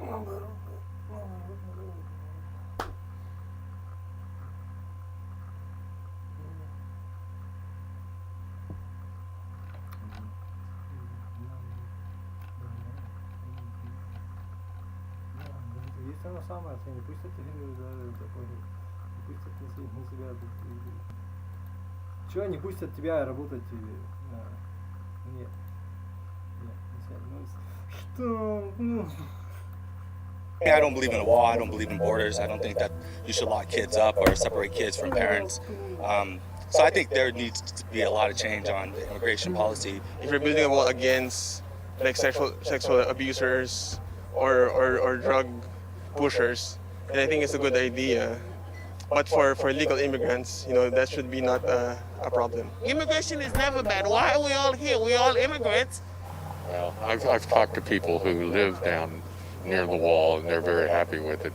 Есть оно самое, не пусть это не пусть это на себя. Чего не пустят тебя работать? Нет. Что? I don't believe in a wall. I don't believe in borders. I don't think that you should lock kids up or separate kids from parents. So I think there needs to be a lot of change on the immigration policy. If you're building a wall against like sexual abusers or drug pushers, then I think it's a good idea. But for legal immigrants, that should be not a problem. Immigration is never bad. Why are we all here? We all immigrants. Well, I've talked to people who live down near the wall, and they're very happy with it.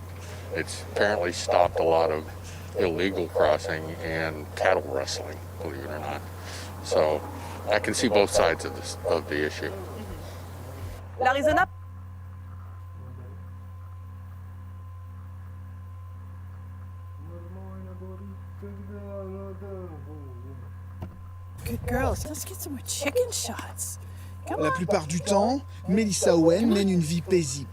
It's apparently stopped a lot of illegal crossing and cattle rustling, believe it or not. So I can see both sides of the issue. L'Arizona. Good girls, let's get some more chicken shots. La plupart du temps, Melissa Owen mène une vie paisible.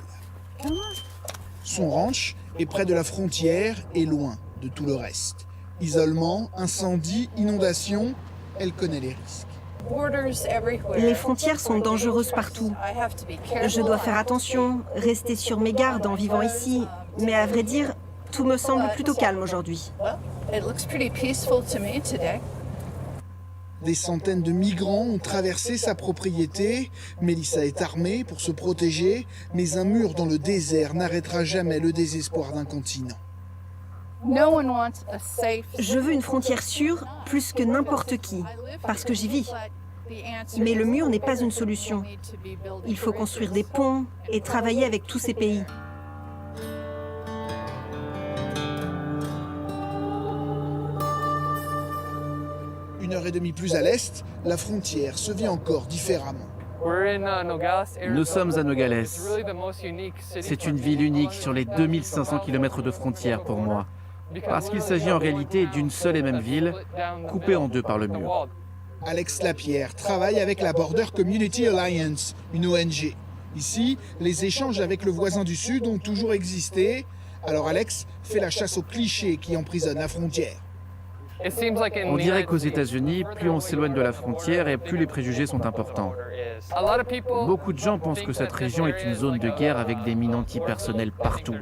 Son ranch est près de la frontière et loin de tout le reste. Isolement, incendie, inondation, elle connaît les risques. Les frontières sont dangereuses partout. Je dois faire attention, rester sur mes gardes en vivant ici. Mais à vrai dire, tout me semble plutôt calme aujourd'hui. Des centaines de migrants ont traversé sa propriété. Melissa est armée pour se protéger, mais un mur dans le désert n'arrêtera jamais le désespoir d'un continent. Je veux une frontière sûre plus que n'importe qui, parce que j'y vis. Mais le mur n'est pas une solution. Il faut construire des ponts et travailler avec tous ces pays. Une heure et demie plus à l'est, la frontière se vit encore différemment. Nous sommes à Nogales. C'est une ville unique sur les 2500 km de frontière pour moi, parce qu'il s'agit en réalité d'une seule et même ville, coupée en deux par le mur. Alex Lapierre travaille avec la Border Community Alliance, une ONG. Ici, les échanges avec le voisin du Sud ont toujours existé. Alors Alex fait la chasse aux clichés qui emprisonnent la frontière. On dirait qu'aux États-Unis, plus on s'éloigne de la frontière et plus les préjugés sont importants. Beaucoup de gens pensent que cette région est une zone de guerre avec des mines antipersonnelles partout.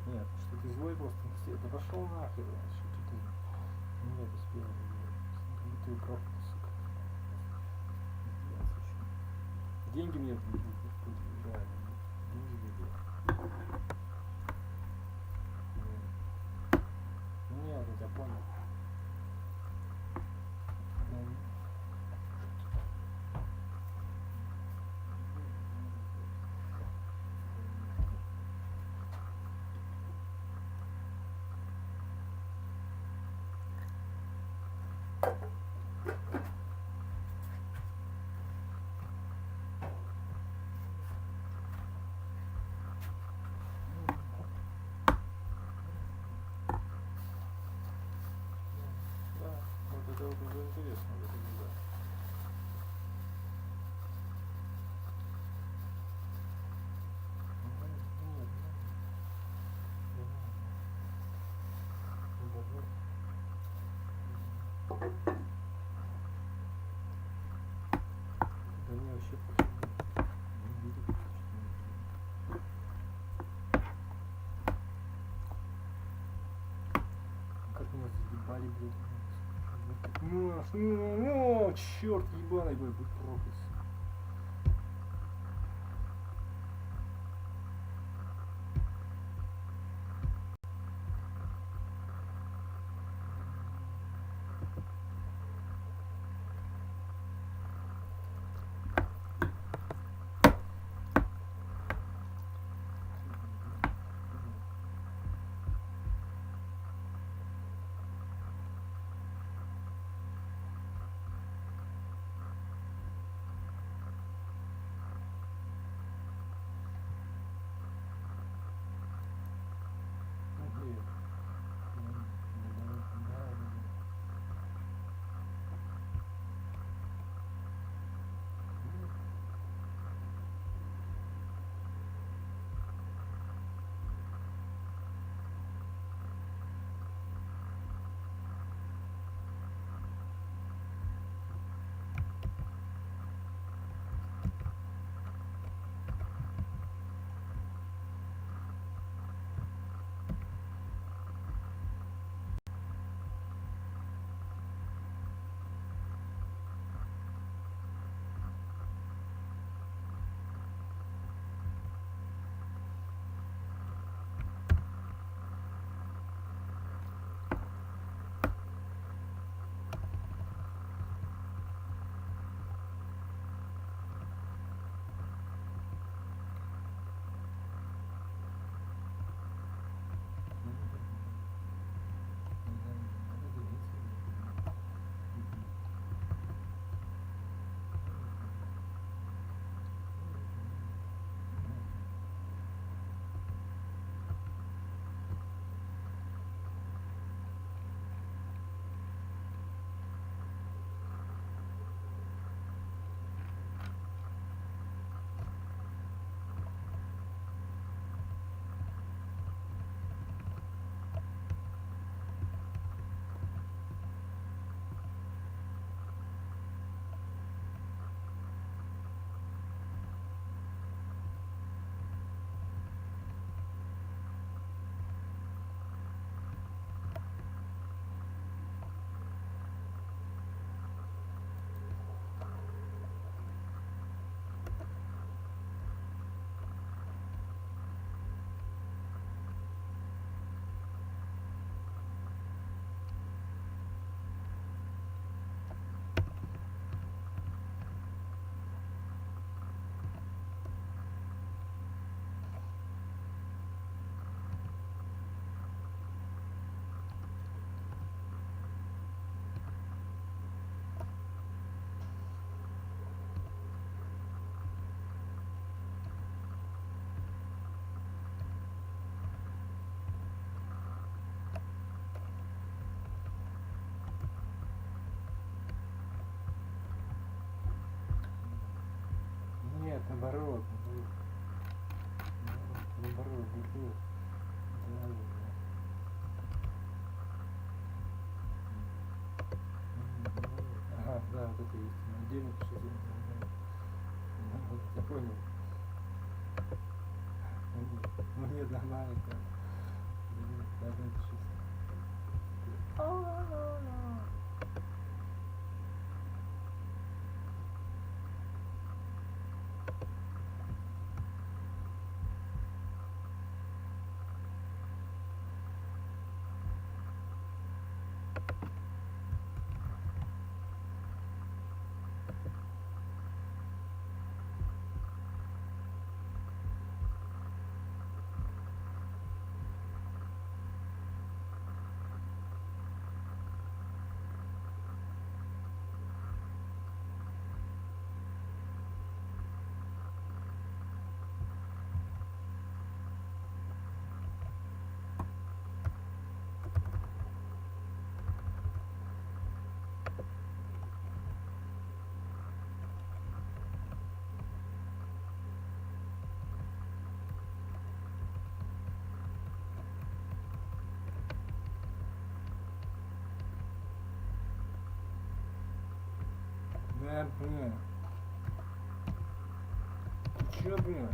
Нет, что ты злой просто, да пошел нахер, что ты, нет, успел, ты украл, сука, деньги мне, да, деньги где? Нет, я тебя понял. Да мне вообще пофиг. Не видел, что как меня заебали, блядь. Черт ебаный, блядь, будь проклят. Нет, наоборот. Наоборот, наоборот. Ага, да, вот это есть. Отдельно пишите. Я понял. Ну нет, нормально. Даже напишите. блин. Ты чё, блин?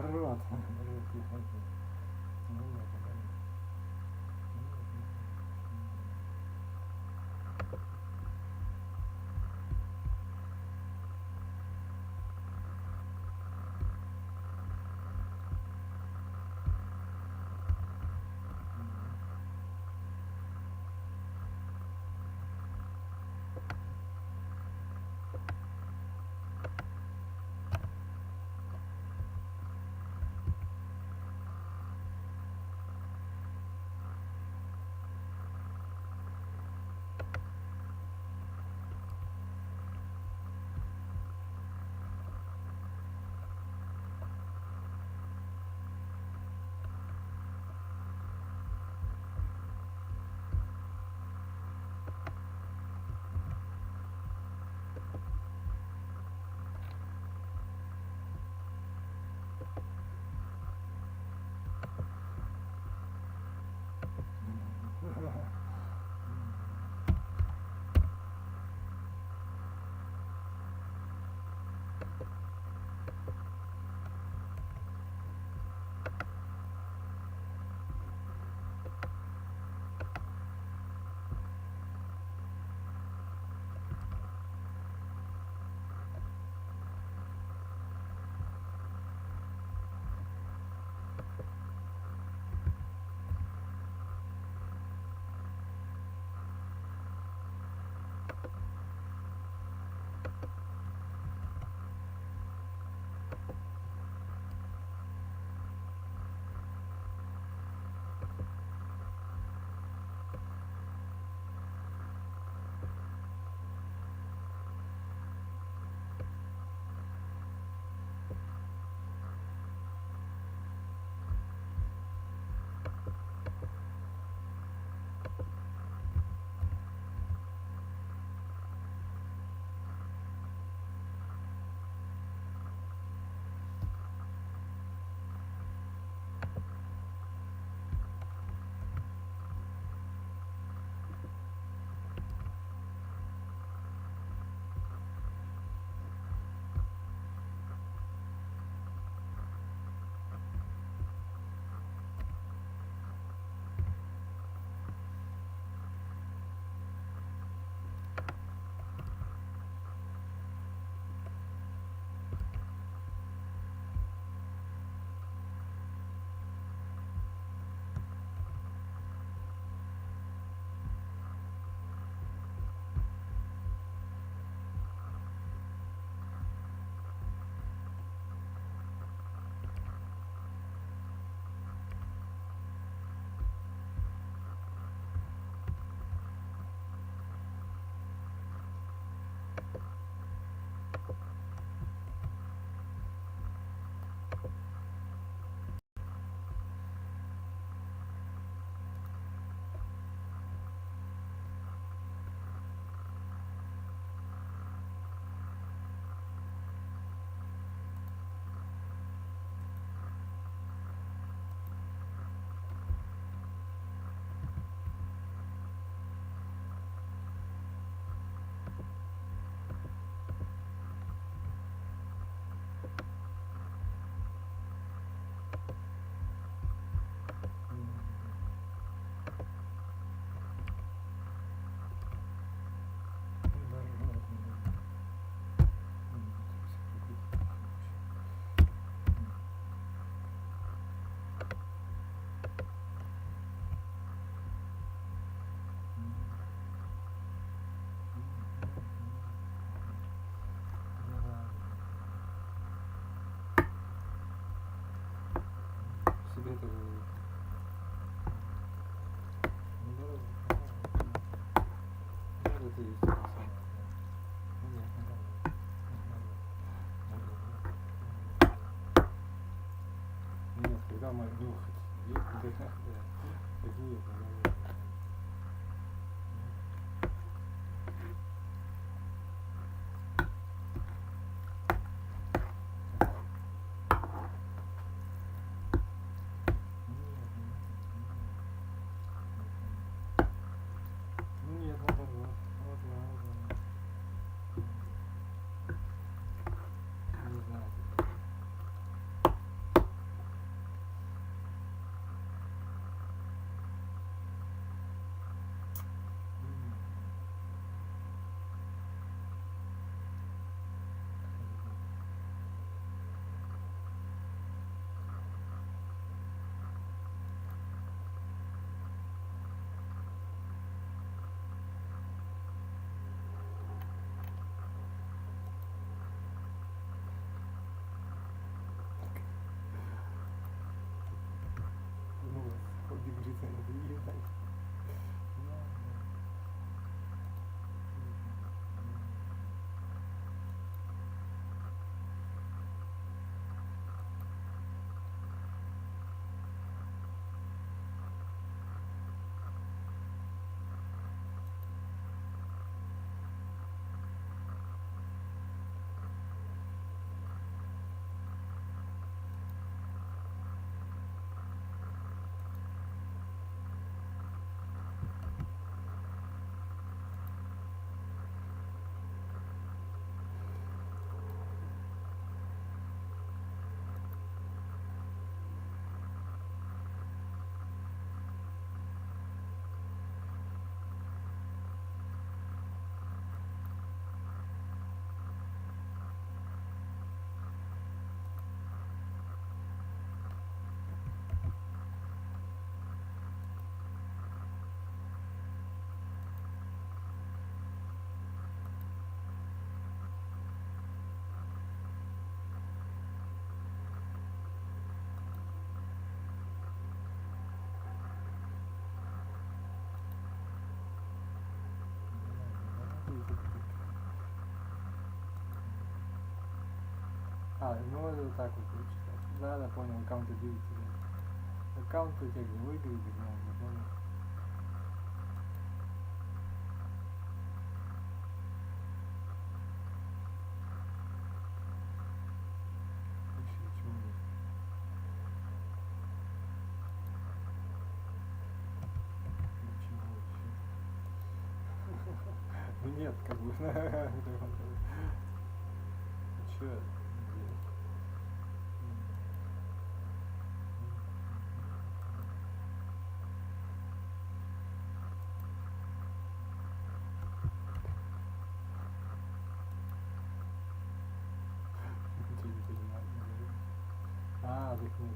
Народ. это же... Это есть. Нет, когда мы нюхать, какие это, ну это так вот читать. Да, да, понял, аккаунты делите. Аккаунты у тебя где выиграли, где не понял. Нет, как бы. Чё? А, так нет,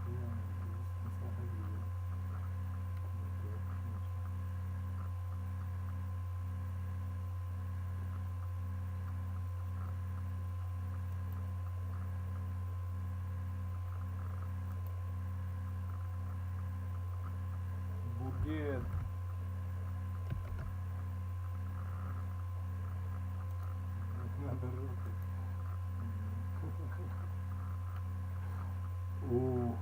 Бугет. Надо руки. О.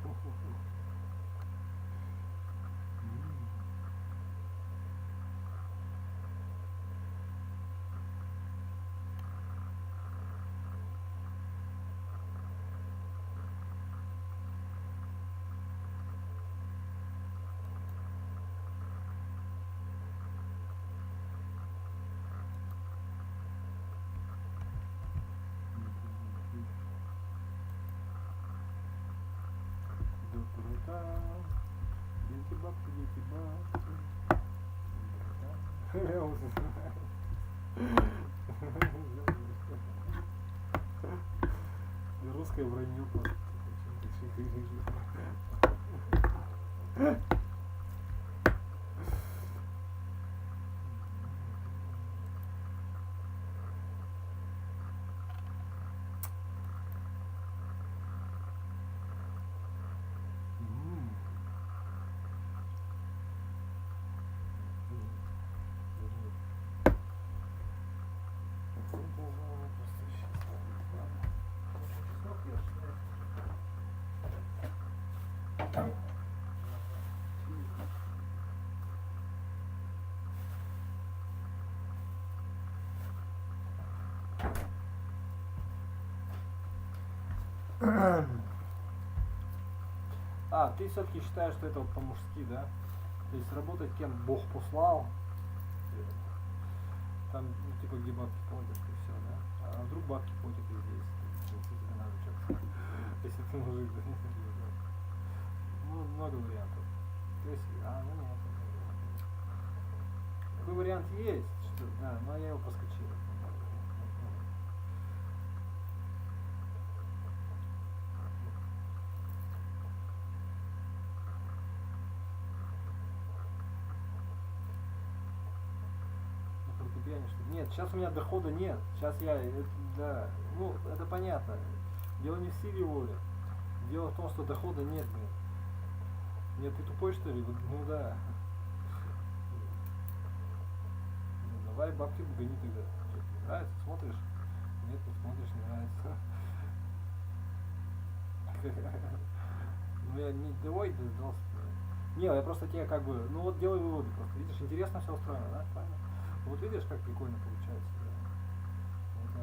Дети русское вранье просто. Ты все-таки считаешь, что это вот по-мужски, да? То есть работать кем Бог послал, там, ну, типа, где бабки платят, и все, да? А вдруг бабки платят и здесь, если тебе надо что-то, если ты мужик, да? Ну, много вариантов. То есть, ну нет. Такой вариант есть, что, да, но я его проскочил. Нет, сейчас у меня дохода нет. Сейчас я, да, ну, это понятно. Дело не в силе воли. Дело в том, что дохода нет, блин. Нет, ты тупой, что ли? Ну да. Давай бабки гони тогда. Тебе нравится? Смотришь? Нет, не смотришь, не нравится. Ну я не давай дождался. Не, я просто тебе как бы, ну вот делай выводы просто. Видишь, интересно все устроено, да? Правильно? Вот видишь, как прикольно получается. Да.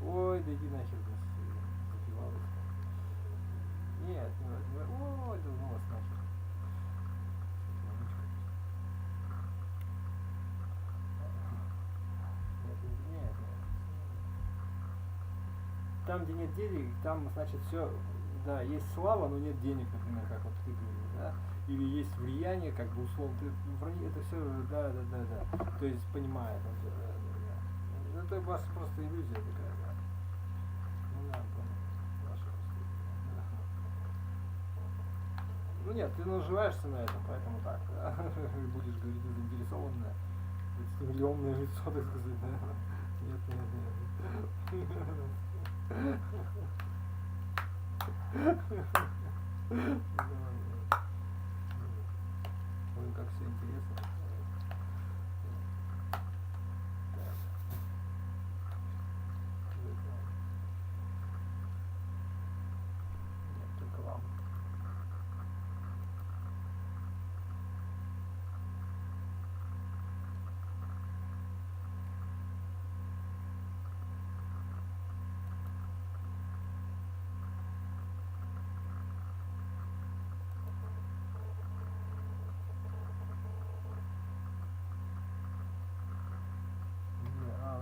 Ой, да иди нахер, запивалась. Нет, ой, да ну вас нахер. Нет. Там, где нет денег, там, значит, все, да, есть слава, но нет денег, например, как вот ты говоришь, да? Или есть влияние, как бы условно, это все, да. То есть понимает, да. Это просто иллюзия такая, да. Ну да, ваша да. Ну нет, ты наживаешься на этом, поэтому так, да. Будешь говорить заинтересованное, 30-миллионное лицо, так сказать, да. Нет. Ой, как все интересно. Так. Нет, только вам.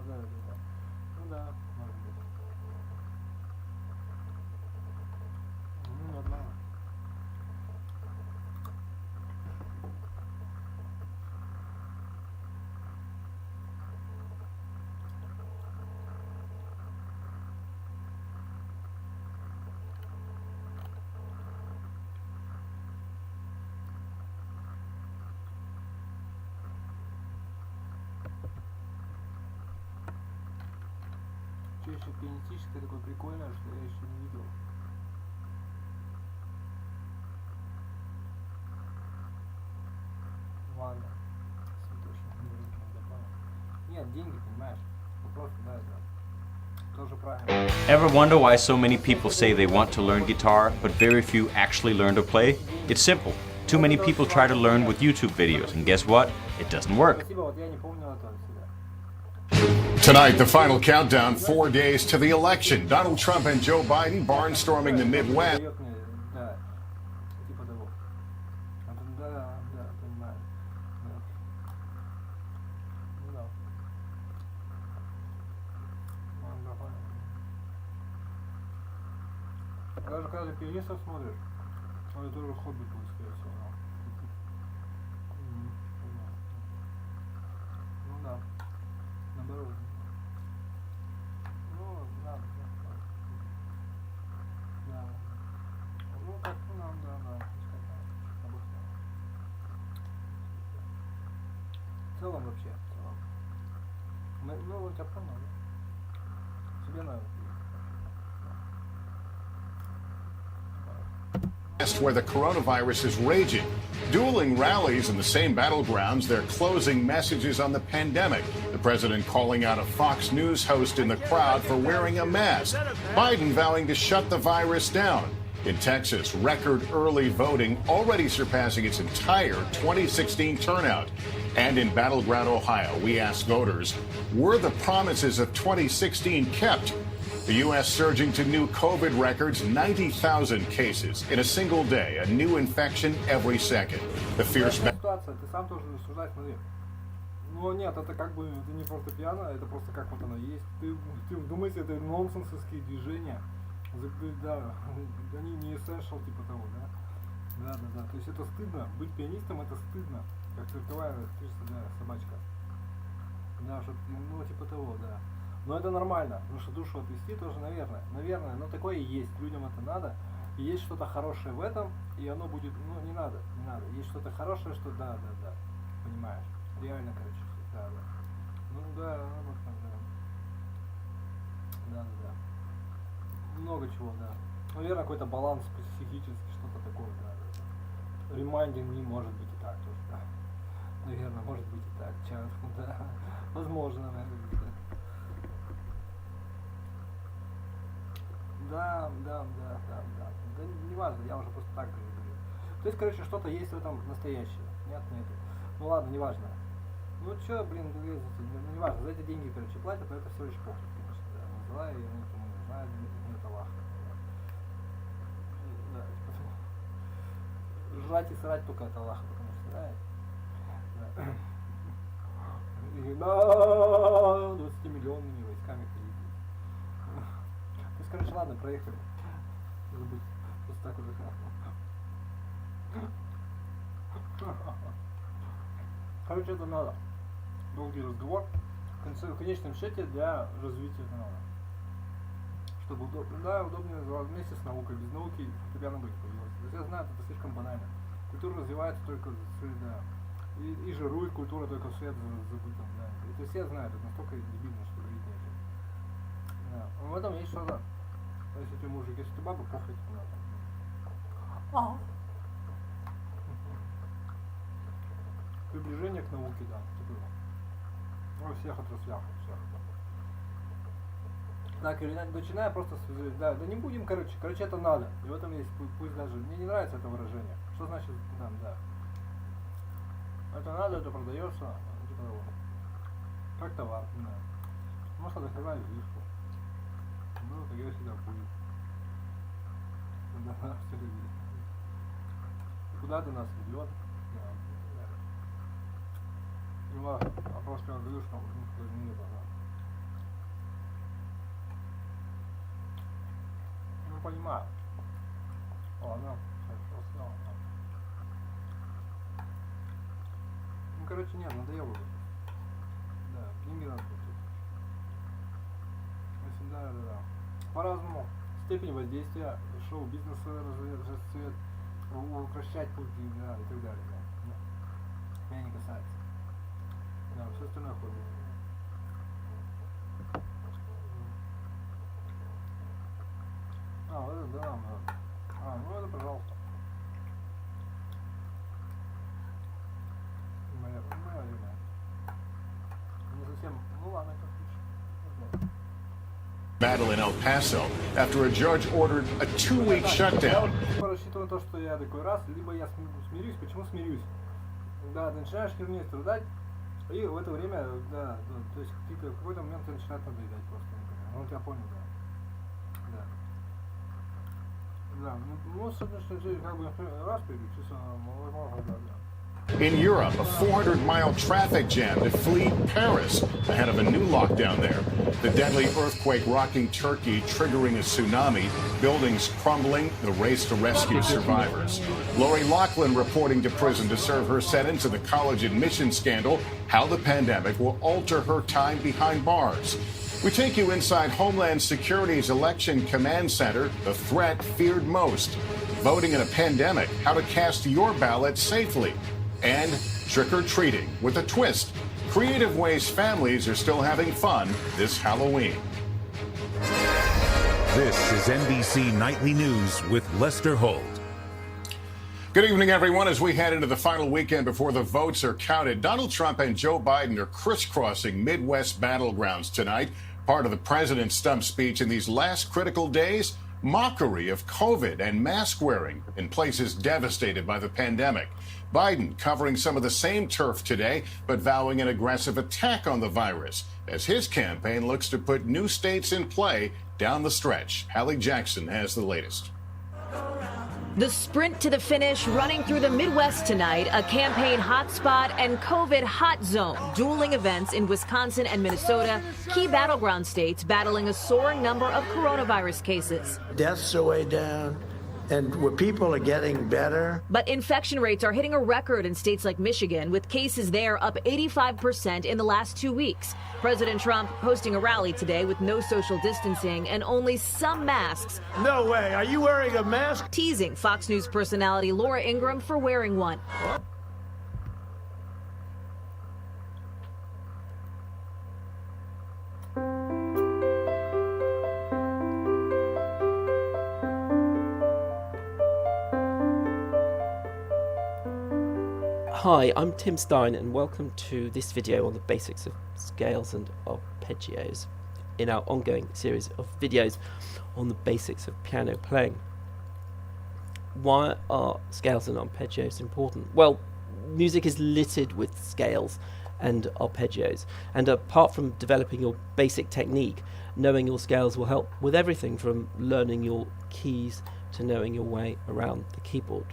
Да. Ну да, может быть. Ну, нормально. Что еще пианистическое такое прикольное, что я еще не видел. Ладно. Нет, деньги, понимаешь? Ну просто, да. Тоже правильно. Ever wonder why so many people say they want to learn guitar, but very few actually learn to play? It's simple. Too many people try to learn with YouTube videos, and guess what? It doesn't work. Tonight, the final countdown, 4 days to the election. Donald Trump and Joe Biden barnstorming the Midwest. Даже когда пианистов смотришь, это тоже хобби будет, скорее всего. Ну да, наоборот. Ну, да. Ну, как, да. В целом вообще, Ну, у тебя понял, да? Тебе надо. Where the coronavirus is raging. Dueling rallies in the same battlegrounds, they're closing messages on the pandemic. The president calling out a Fox News host in the crowd for wearing a mask. Biden vowing to shut the virus down. In Texas, record early voting already surpassing its entire 2016 turnout. And in battleground Ohio, we asked voters, were the promises of 2016 kept? The U.S. surging to new COVID records, 90,000 cases in a single day, a new infection every second. The fierce... Ситуация, ты сам тоже рассуждай, смотри. Но нет, это как бы, это не фортепиано, это просто как вот оно есть. Ты вдумайся, это нонсенсовские движения. Да, они не essential типа того, да? Да. То есть это стыдно. Быть пианистом это стыдно. Как цирковая актриса, да, собачка. Да, что, ну типа того, да. Но это нормально, потому что душу отвести тоже, наверное, но такое и есть, людям это надо, и есть что-то хорошее в этом, и оно будет, ну не надо, есть что-то хорошее, что да, понимаешь, реально, короче, да, ну да, много чего, да, наверное, какой-то баланс психический, что-то такое, да. Reminding me может быть и так тоже, да, наверное, может быть и так, да, возможно, наверное, да. Да, не важно, я уже просто так говорю. То есть, короче, что-то есть в этом настоящее. Нет. Ну ладно, не важно. Ну чё, блин, ну не важно, за эти деньги, короче, платят, но это всего лишь похуй, конечно, да. Называй, никому не знаю, нет Аллаха. Да, жрать и срать только от Аллаха, потому что, да. 20-миллионными войсками ходить. Короче, ладно, проехали. Забудь. Просто так уже. Короче, это надо. Долгий разговор. В конечном счете для развития это надо. Чтобы удобнее называть вместе с наукой. Без науки фортепиано бы не появилось. Все знают, это слишком банально. Культура развивается только да. И жирует культура только вслед за бытом. Да. Это все знают, это настолько дебильно, что говорить нечего. Да. Но в этом есть что-то. Если ты мужик, если ты баба, похуй тебе надо. Приближение к науке, да, типа. Во всех отраслях, всех. Так, или начиная просто с, да не будем, короче, это надо. И в этом есть, пусть даже, мне не нравится это выражение. Что значит, да. Это надо, это продается, типа того. Как товар, не знаю. Может, дохера излишку. Ну, тогда всегда будет. Да, все люди. Куда ты нас ведет? Да. Ну ладно, а просто я говорю, что не было. Ну, понимаю. Ладно, все. Ну, короче, нет, надоело уже. Да, деньги надо платить. Да. По-разному. Степень воздействия шоу-бизнеса, расцвет, укращать пути, да, и так далее. Да. Меня не касается. Да, все остальное хобби. Вот это да. Ну это пожалуйста. Моя любимая. Не совсем, ну ладно, как лучше. Battle in El Paso after a judge ordered a 2-week shutdown. Рассчитываю на то, что я такой раз, либо я смирюсь. Почему смирюсь? Да, начинаешь херней страдать, и в это время, да, то есть в какой-то момент ты начинает надоедать просто, например. Ну, я понял, да. Да, ну, как бы раз переключиться, возможно, да. In Europe, a 400-mile traffic jam to flee Paris ahead of a new lockdown there. The deadly earthquake rocking Turkey, triggering a tsunami, buildings crumbling, the race to rescue survivors. Lori Loughlin reporting to prison to serve her sentence in the college admission scandal, how the pandemic will alter her time behind bars. We take you inside Homeland Security's Election Command Center, the threat feared most. Voting in a pandemic, how to cast your ballot safely. And trick-or-treating with a twist. Creative ways families are still having fun this Halloween. This is NBC Nightly News with Lester Holt. Good evening, everyone. As we head into the final weekend before the votes are counted, Donald Trump and Joe Biden are crisscrossing Midwest battlegrounds tonight. Part of the president's stump speech in these last critical days, Mockery of COVID and mask wearing in places devastated by the pandemic. Biden covering some of the same turf today, but vowing an aggressive attack on the virus as his campaign looks to put new states in play down the stretch. Hallie Jackson has the latest. The sprint to the finish running through the Midwest tonight, a campaign hotspot and COVID hot zone. Dueling events in Wisconsin and Minnesota, key battleground states battling a soaring number of coronavirus cases. Deaths are way down, and where people are getting better. But infection rates are hitting a record in states like Michigan, with cases there up 85% in the last 2 weeks. President Trump hosting a rally today with no social distancing and only some masks. No way, are you wearing a mask? Teasing Fox News personality Laura Ingraham for wearing one. Hi, I'm Tim Stein and welcome to this video on the basics of scales and arpeggios in our ongoing series of videos on the basics of piano playing. Why are scales and arpeggios important? Well, music is littered with scales and arpeggios, and apart from developing your basic technique, knowing your scales will help with everything from learning your keys to knowing your way around the keyboard.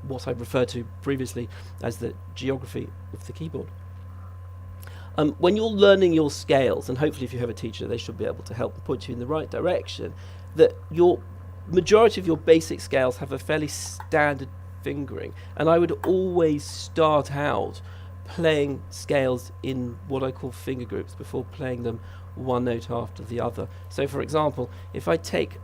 What I've referred to previously as the geography of the keyboard. When you're learning your scales, and hopefully if you have a teacher they should be able to help point you in the right direction, that your majority of your basic scales have a fairly standard fingering, and I would always start out playing scales in what I call finger groups before playing them one note after the other. So for example, if I take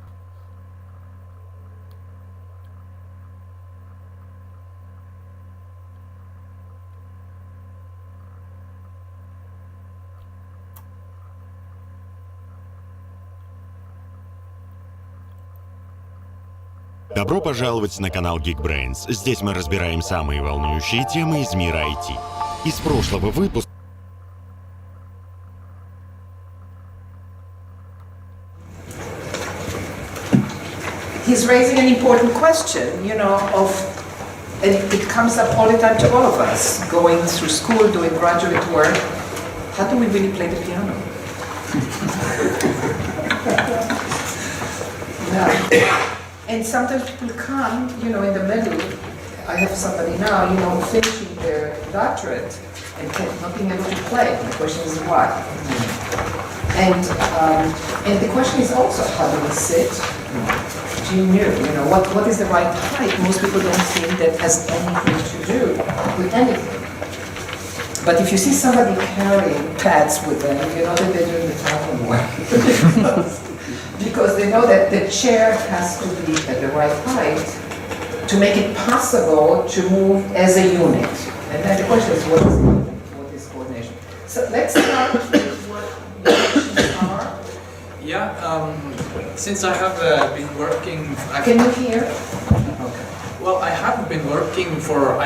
Yeah, since I have been working... Can you hear? Okay. Well, I have been working for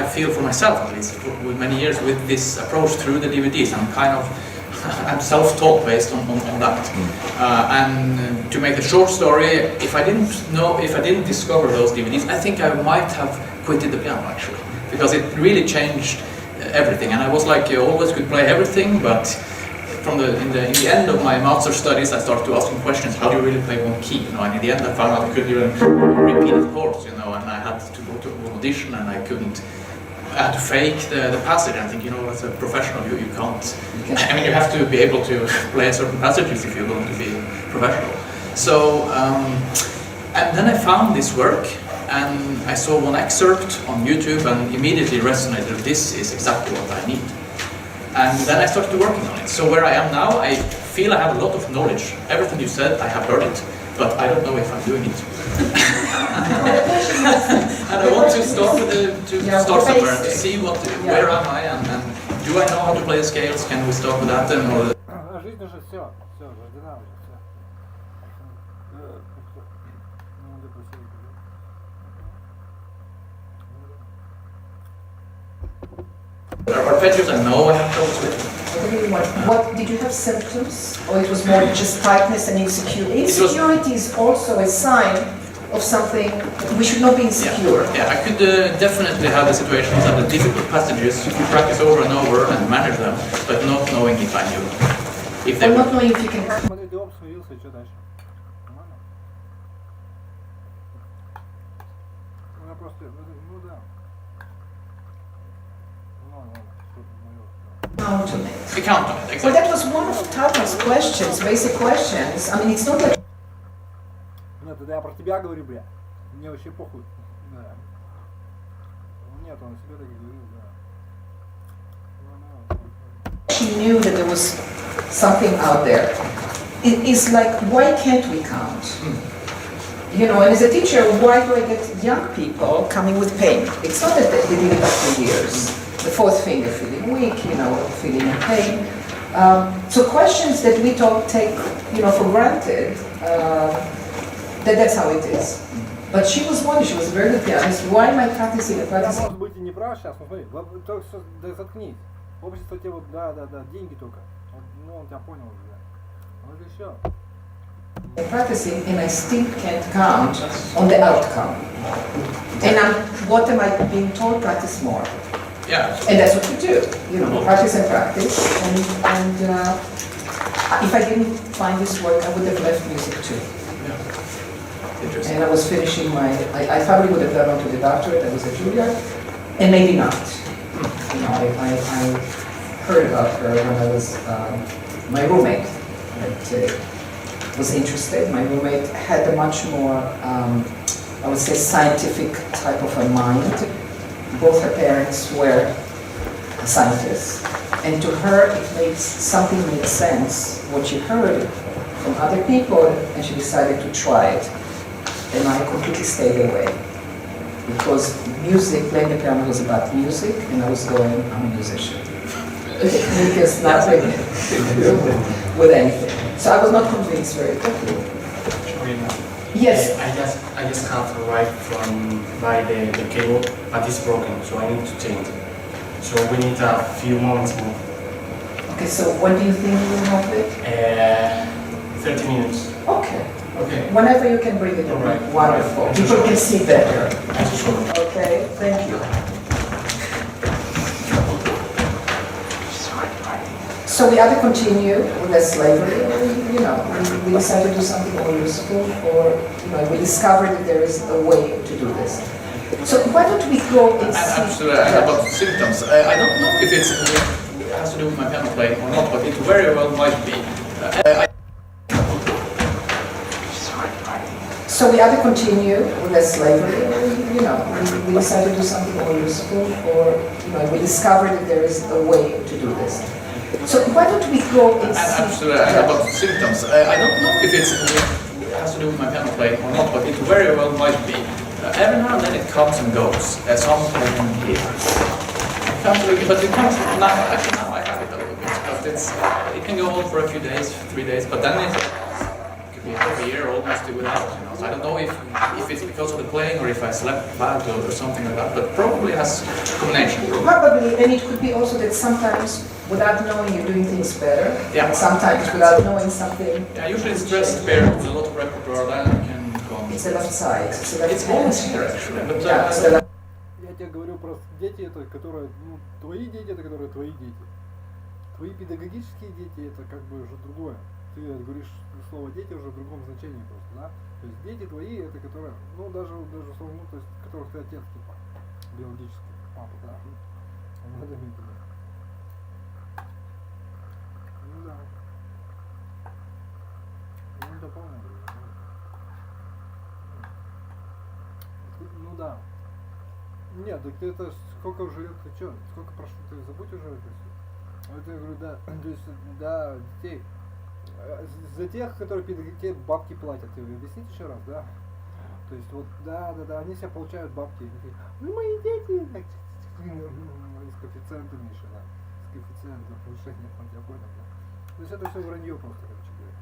myself at least, with many years with this approach through the DVDs. I'm self-taught based on that. And to make a short story, if I didn't discover those DVDs, I think I might have quitted the piano actually, because it really changed everything. And I was like, you always could play everything, but in the end of my master's studies, I started to ask questions. How do you really play one key? And in the end, I found out I couldn't even repeat the chords. And I had to go to an audition, and I had to fake the passage. I think, as a professional, you can't. I mean, you have to be able to play certain passages if you're going to be professional. So, and then I found this work, and I saw one excerpt on YouTube, and immediately resonated. This is exactly what I need. And then I started working on it. So where I am now, I feel I have a lot of knowledge. Everything you said, I have heard it, but I don't know if I'm doing it. And I want to start start somewhere and to see where am I, and do I know how to play the scales? Can we start with that then? Or... Arpeggios, I know I have troubles with. What did you have symptoms, or it was more just tightness and insecurity? Insecurity is also a sign of something. We should not be insecure. Yeah, I could definitely have the situations and the difficult passages you practice over and over and manage them, but not knowing if I knew. If they Or not knowing if you can. Смотри, ты оп, смирился, и что дальше? Нормально? Ну, я просто, ну да. Ну, ладно, что-то мое. Count on it. We count on it, exactly. Well, that was one of Tata's questions, basic questions. I mean, it's not like. Нет, это я про тебя говорю, бля. Мне вообще похуй. Да. Нет, он себе так и говорил, да. She knew that there was something out there. It's like, why can't we count? You know, and as a teacher, why do I get young people coming with pain? It's not that they did it after years. The fourth finger feeling weak, you know, feeling in pain. So questions that we don't take, you know, for granted, that's how it is. But she was one, she was a very good pianist. Why am I practicing? Я, может быть, и не прав сейчас, но смотри, только что, да заткнись. Общество тебе вот, да, деньги только. Ну, он тебя понял уже. Ну, это еще. Practicing, and I still can't count on the outcome. And what am I being told? Practice more. Yeah. And that's what we do. You know, practice and practice. And if I didn't find this work, I would have left music too. Interesting. And I was finishing I probably would have gone on to the doctorate. I was at Juilliard, and maybe not. You know, I heard about her when I was my roommate that was interested. My roommate had a much more, I would say, scientific type of a mind. Both her parents were scientists, and to her something made sense, what she heard from other people, and she decided to try it. And I completely stayed away. Because music, playing the piano was about music, and I was going, I'm a musician. Because nothing to do with anything. So I was not convinced very quickly. Yes. I just have to write from by the cable, but it's broken, so I need to change it. So we need a few moments more. Okay, so when do you think you will have it? 30 minutes. Okay. Okay. Whenever you can bring it in. Right. Wonderful. Right. People can see better. Sure. Okay, thank you. So we either continue with the slavery, or you know, we decide to do something more useful, or you know, we discover that there is a way to do this. So why don't we go and see? Absolutely, about symptoms. I don't know if it has to do with my piano playing or not, but it very well might be. So we either continue with the slavery, or you know, we decide to do something more useful, or you know, we discover that there is a way to do this. So why don't we go and see? Absolutely, about symptoms. I don't know if it has to do with my piano playing or not, but it very well might be. Every now and then it comes and goes. Something here. But it comes now. Actually, now I have it a little bit because it can go on for a few days, 3 days, but then it could be half a year almost without. You know, so I don't know if it's because of the playing or if I slept bad or something like that. But probably has a combination. Probably, and it could be also that sometimes, without knowing, you're doing things better. Yeah. And sometimes, without knowing something. Yeah, usually it's stressed paired with a lot of repertoire. Then you can go on. It's the left side. It's always here actually. But Я тебе говорю про дети, это которые, ну, твои дети, это которые твои дети. Твои педагогические дети, это как бы уже другое. Ты говоришь слово дети уже в другом значении просто, да? То есть дети твои, это которые, ну, даже условно, ну, то есть, которых ты отец, типа, биологический, папа, да? Надо иметь в виду. Ну да. Ну, это полное. Ну да. Нет, так ты это сколько уже лет, ты что? Сколько прошло, ты забудь уже это все. Вот я говорю, да, то есть, да, детей. За тех, которые те бабки платят, ты объясните еще раз, да? То есть вот, да, они себя получают бабки. Ну, мои дети, так, с коэффициентами еще, да. С коэффициентом повышения, там, я понял, да. То есть это все вранье просто, короче говоря.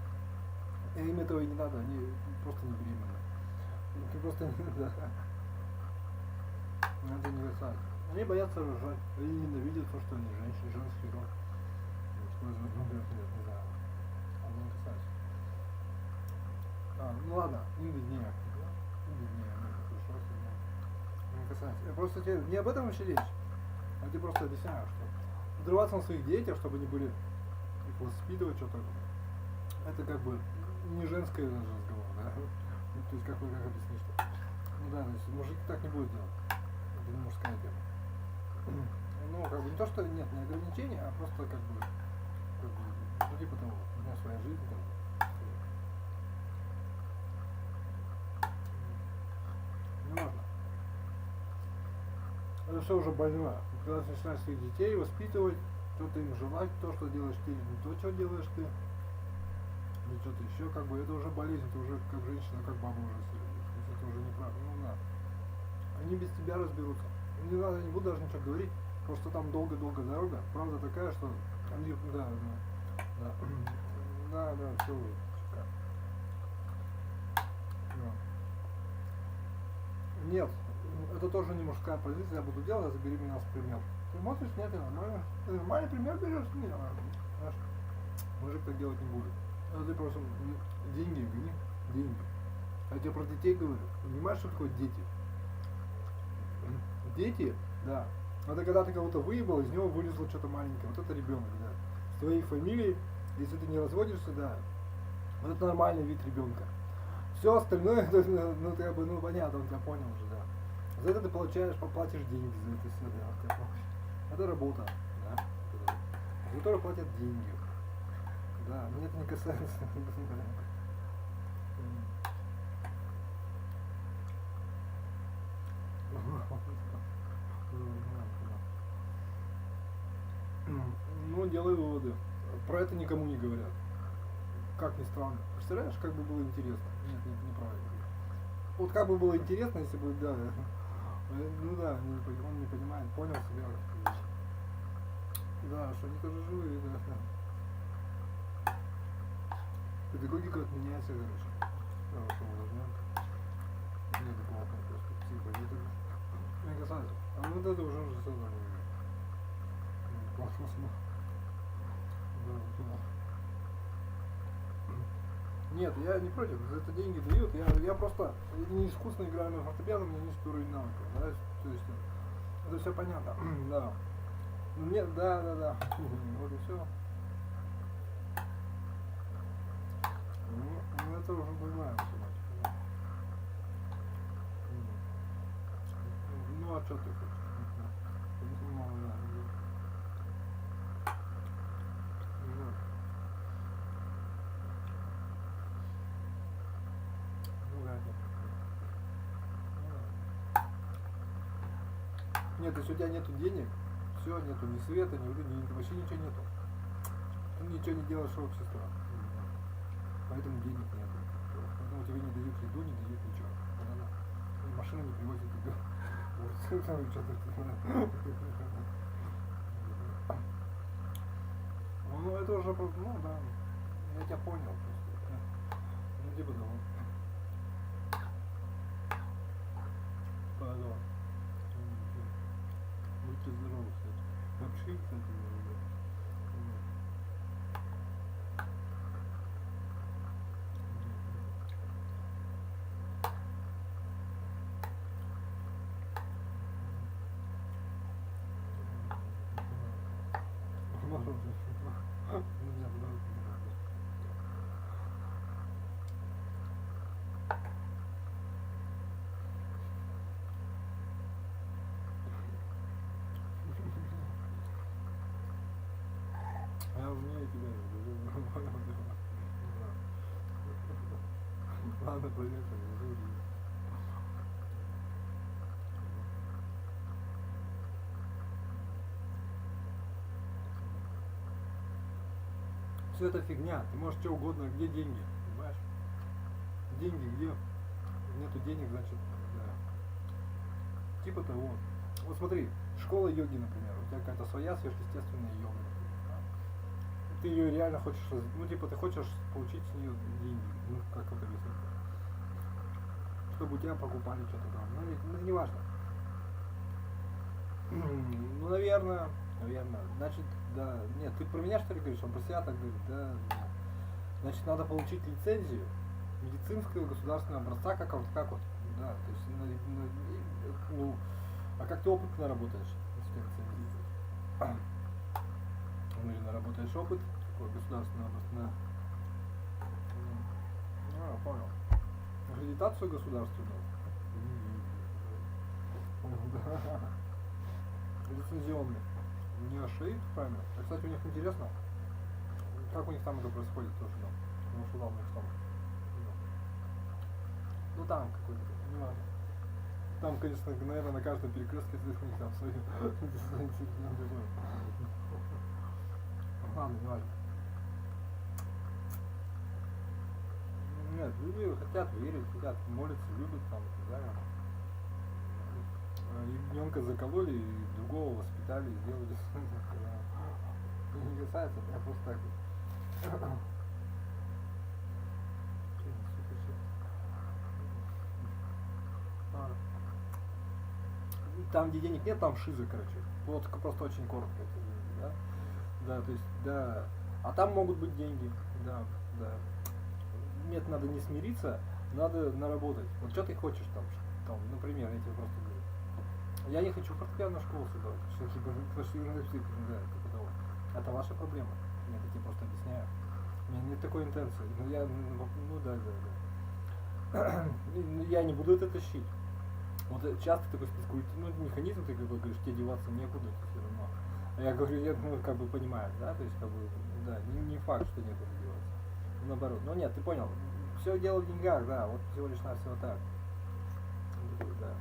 И им этого и не надо, они просто не беременны. Ты просто не надо. Это не касается. Они боятся рожать. Они ненавидят то, что они женщины, женский род. Используют много лет, не знаю. Это не касается. Ну ладно, им виднее. Не касается. Я просто тебе не об этом вообще речь. А ты просто объясняю, что отрываться на своих детях, чтобы они были их воспитывать, что-то. Это как бы не женский разговор, да? Ну, то есть как объяснить, что. Ну да, то есть мужик так не будет делать. Это не мужская тема. Ну, как бы не то, что нет, не ограничения, а просто как бы ну типа того, у меня своя жизнь там. Не важно. Это все уже больное. Когда ты начинаешь своих детей воспитывать, что-то им желать, то, что делаешь ты, или не то, что делаешь ты, или что-то еще, как бы, это уже болезнь, ты уже как женщина, как баба уже, это уже неправильно, ну да. Они без тебя разберутся. Не надо, не буду даже ничего говорить, просто там долго-долго дорога, правда такая, что они, да, все будет. Нет, это тоже не мужская позиция, я буду делать, забери меня с пример. Ты смотришь, нет, ты нормальный пример берешь, нет, знаешь, мужик так делать не будет. Это ты просто деньги гони, деньги. А я тебе про детей говорю, понимаешь, что такое дети? Дети, да, это когда ты кого-то выебал, из него вылезло что-то маленькое, вот это ребенок, да. С твоей фамилией, если ты не разводишься, да, вот это нормальный вид ребенка. Все остальное, ну, как бы, ну, понятно, он тебя понял уже, да. За это ты поплатишь деньги за это все, да. Это работа, да. За которую платят деньги. Да, мне это не касается. Ну, делай выводы. Про это никому не говорят. Как ни странно. Представляешь, как бы было интересно? Нет, неправильно. Вот как бы было интересно, если бы, да, ну да, он не понимает, понял себя. Да, что они тоже живые, да. Педагогика отменяется, короче. Хорошо, возьмем. Нет, плохо, просто типа, это не касается. А вот это уже создали. Космос, да. Нет, я не против, за это деньги дают, я просто не искусно играю на фортепиано, у меня низкий уровень навыков, да, то есть это все понятно, да. Нет, да, вот и все. Ну это уже другая математика. Ну а что ты хочешь? Нет, если у тебя нету денег, все, нету ни света, ни воды, вообще ничего нету. Ты ничего не делаешь в обществе. Поэтому денег нету. Поэтому тебе не дают еду, не дают ничего. И машина не привозит еду. Ну это уже, ну да, я тебя понял просто. Ну типа того. Да. Будьте здоровы, кстати. Вообще, кстати, я умнее тебя. Ладно, поехали. Все это фигня. Ты можешь что угодно. Где деньги? Понимаешь? Деньги где? Нету денег, значит, да. Типа того. Вот смотри, школа йоги, например. У тебя какая-то своя сверхъестественная йога. Ты ее реально хочешь, ну типа ты хочешь получить с нее деньги, ну как это объяснить, чтобы у тебя покупали что-то там, ну не важно. Ну наверное, значит, да, нет, ты про меня что ли говоришь, он про себя так говорит, да, значит надо получить лицензию медицинского государственного образца, как вот да, то есть, ну, а как ты опытно работаешь? Ну, или наработаешь опыт, такой государственный областной. Понял. Аккредитацию государственную. Лицензионный. Не ошиб, правильно. А, кстати, у них интересно, как у них там это происходит тоже, да. Потому что там у них там. Ну там какой-то, не важно. Там, конечно, наверное, на каждом перекрестке у них там свои. Ладно, не важно. Нет, люди хотят верить, хотят молиться, любят там, да. Ребенка закололи, и другого воспитали, сделали. Не касается, я просто так. Там, где денег нет, там шиза, короче. Вот просто очень коротко, да? Да, то есть, да. А там могут быть деньги, да, да. Нет, надо не смириться, надо наработать. Вот что ты хочешь там, например, я тебе просто говорю. Я не хочу фортепиано в школу создавать, что типа, да, типа того. Это ваша проблема. Я тебе просто объясняю. У меня нет такой интенции. Ну я, ну да. Я не буду это тащить. Вот часто такой механизм, ты как бы говоришь, тебе деваться некуда, все равно. А я говорю, я как бы понимаю, да, то есть как бы, да, не факт, что некуда деваться. Наоборот. Но нет, ты понял, все дело в деньгах, да, вот всего лишь навсего так. Да.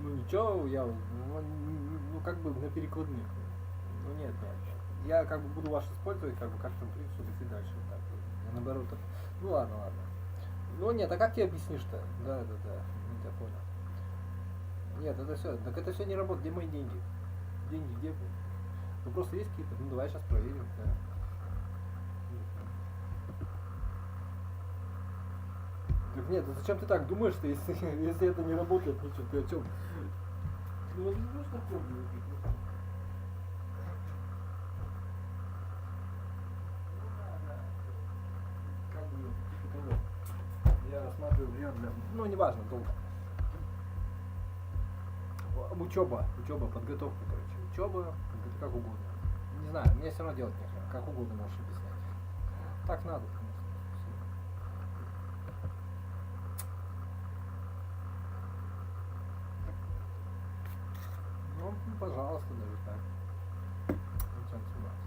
Ну ничего, я, ну как бы на перекладных. Ну нет. Я как бы буду ваш использовать, как бы как-то чтобы идти дальше. Так. Я наоборот, так. Ну ладно. Ну нет, а как тебе объяснишь-то? Да. Я понял. Нет, это все. Так это все не работает. Где мои деньги? Деньги где? Ну просто есть какие-то? Ну давай сейчас проверим. Да. Так нет, а зачем ты так думаешь, что если это не работает, ничего, ты о чем? Ну, нужно пробовать. Как бы, типа того. Я рассматриваю вариант для... Ну, неважно, долго. Учеба, подготовка, короче. Учеба, как угодно. Не знаю, мне все равно делать нехрен. Как угодно можешь объяснять. Так надо, конечно. Ну, пожалуйста, даже так. Ничем не сниматься.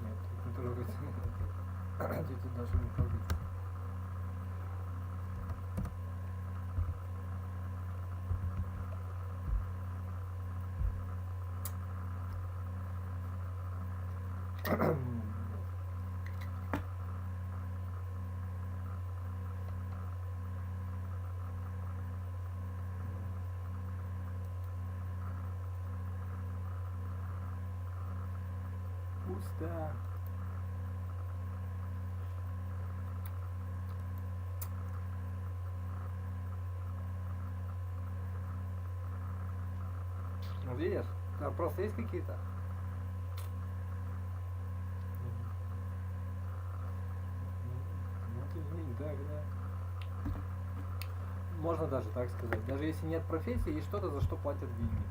Нет, не трогайте. Дети даже не трогайте. Пусто. Ну видишь, там просто есть какие-то. Да. Можно даже так сказать. Даже если нет профессии, есть что-то, за что платят деньги,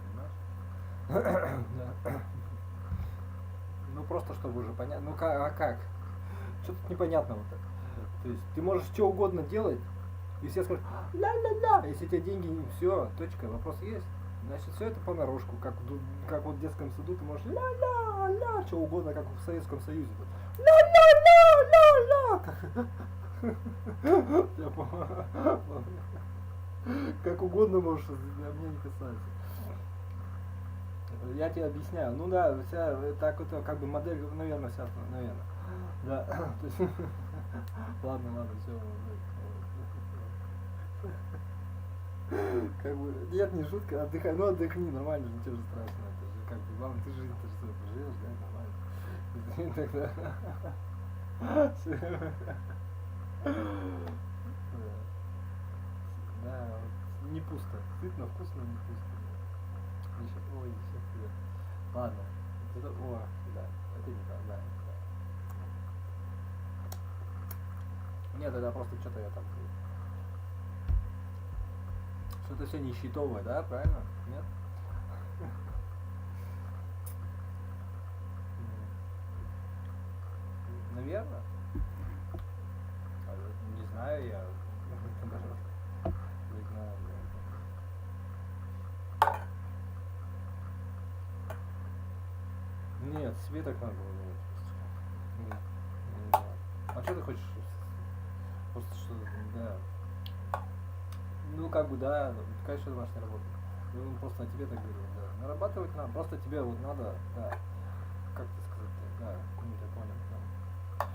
понимаешь? Да. Ну просто чтобы уже понятно. Ну как? Что тут непонятного-то? То есть ты можешь что угодно делать, и все скажут ла-ла-ла. Если у тебя деньги, все, точка, вопрос есть. Значит, все это понарошку, как вот в детском саду ты можешь ла-ла-ла, что угодно, как в Советском Союзе. Ла-ла-ла-ла-ла. Как угодно можешь, меня не касается. Я тебе объясняю. Ну да, вся так вот как бы модель, наверное, вся, наверное. Да. Ладно, все. Как бы, нет, не шутка, отдыхай, ну отдохни, нормально, ничего же страшного. Это же как бы главное, ты жизнь-то что, живешь, да, нормально. Да, не пусто. Сытно, вкусно, не пусто. Ой, сейчас. Ладно. Это, да, это не так, да. Нет, это просто что-то я там... Что-то все нищетовое, да, правильно? Нет? Наверное. Не знаю, я не знаю. Нет, себе так надо было делать. А что ты хочешь? Просто что, да. Ну как бы да, конечно, домашняя работа. Ну просто на тебе так говорю, да. Нарабатывать надо, просто тебе вот надо, да. Как ты сказать, да, не так понял, да.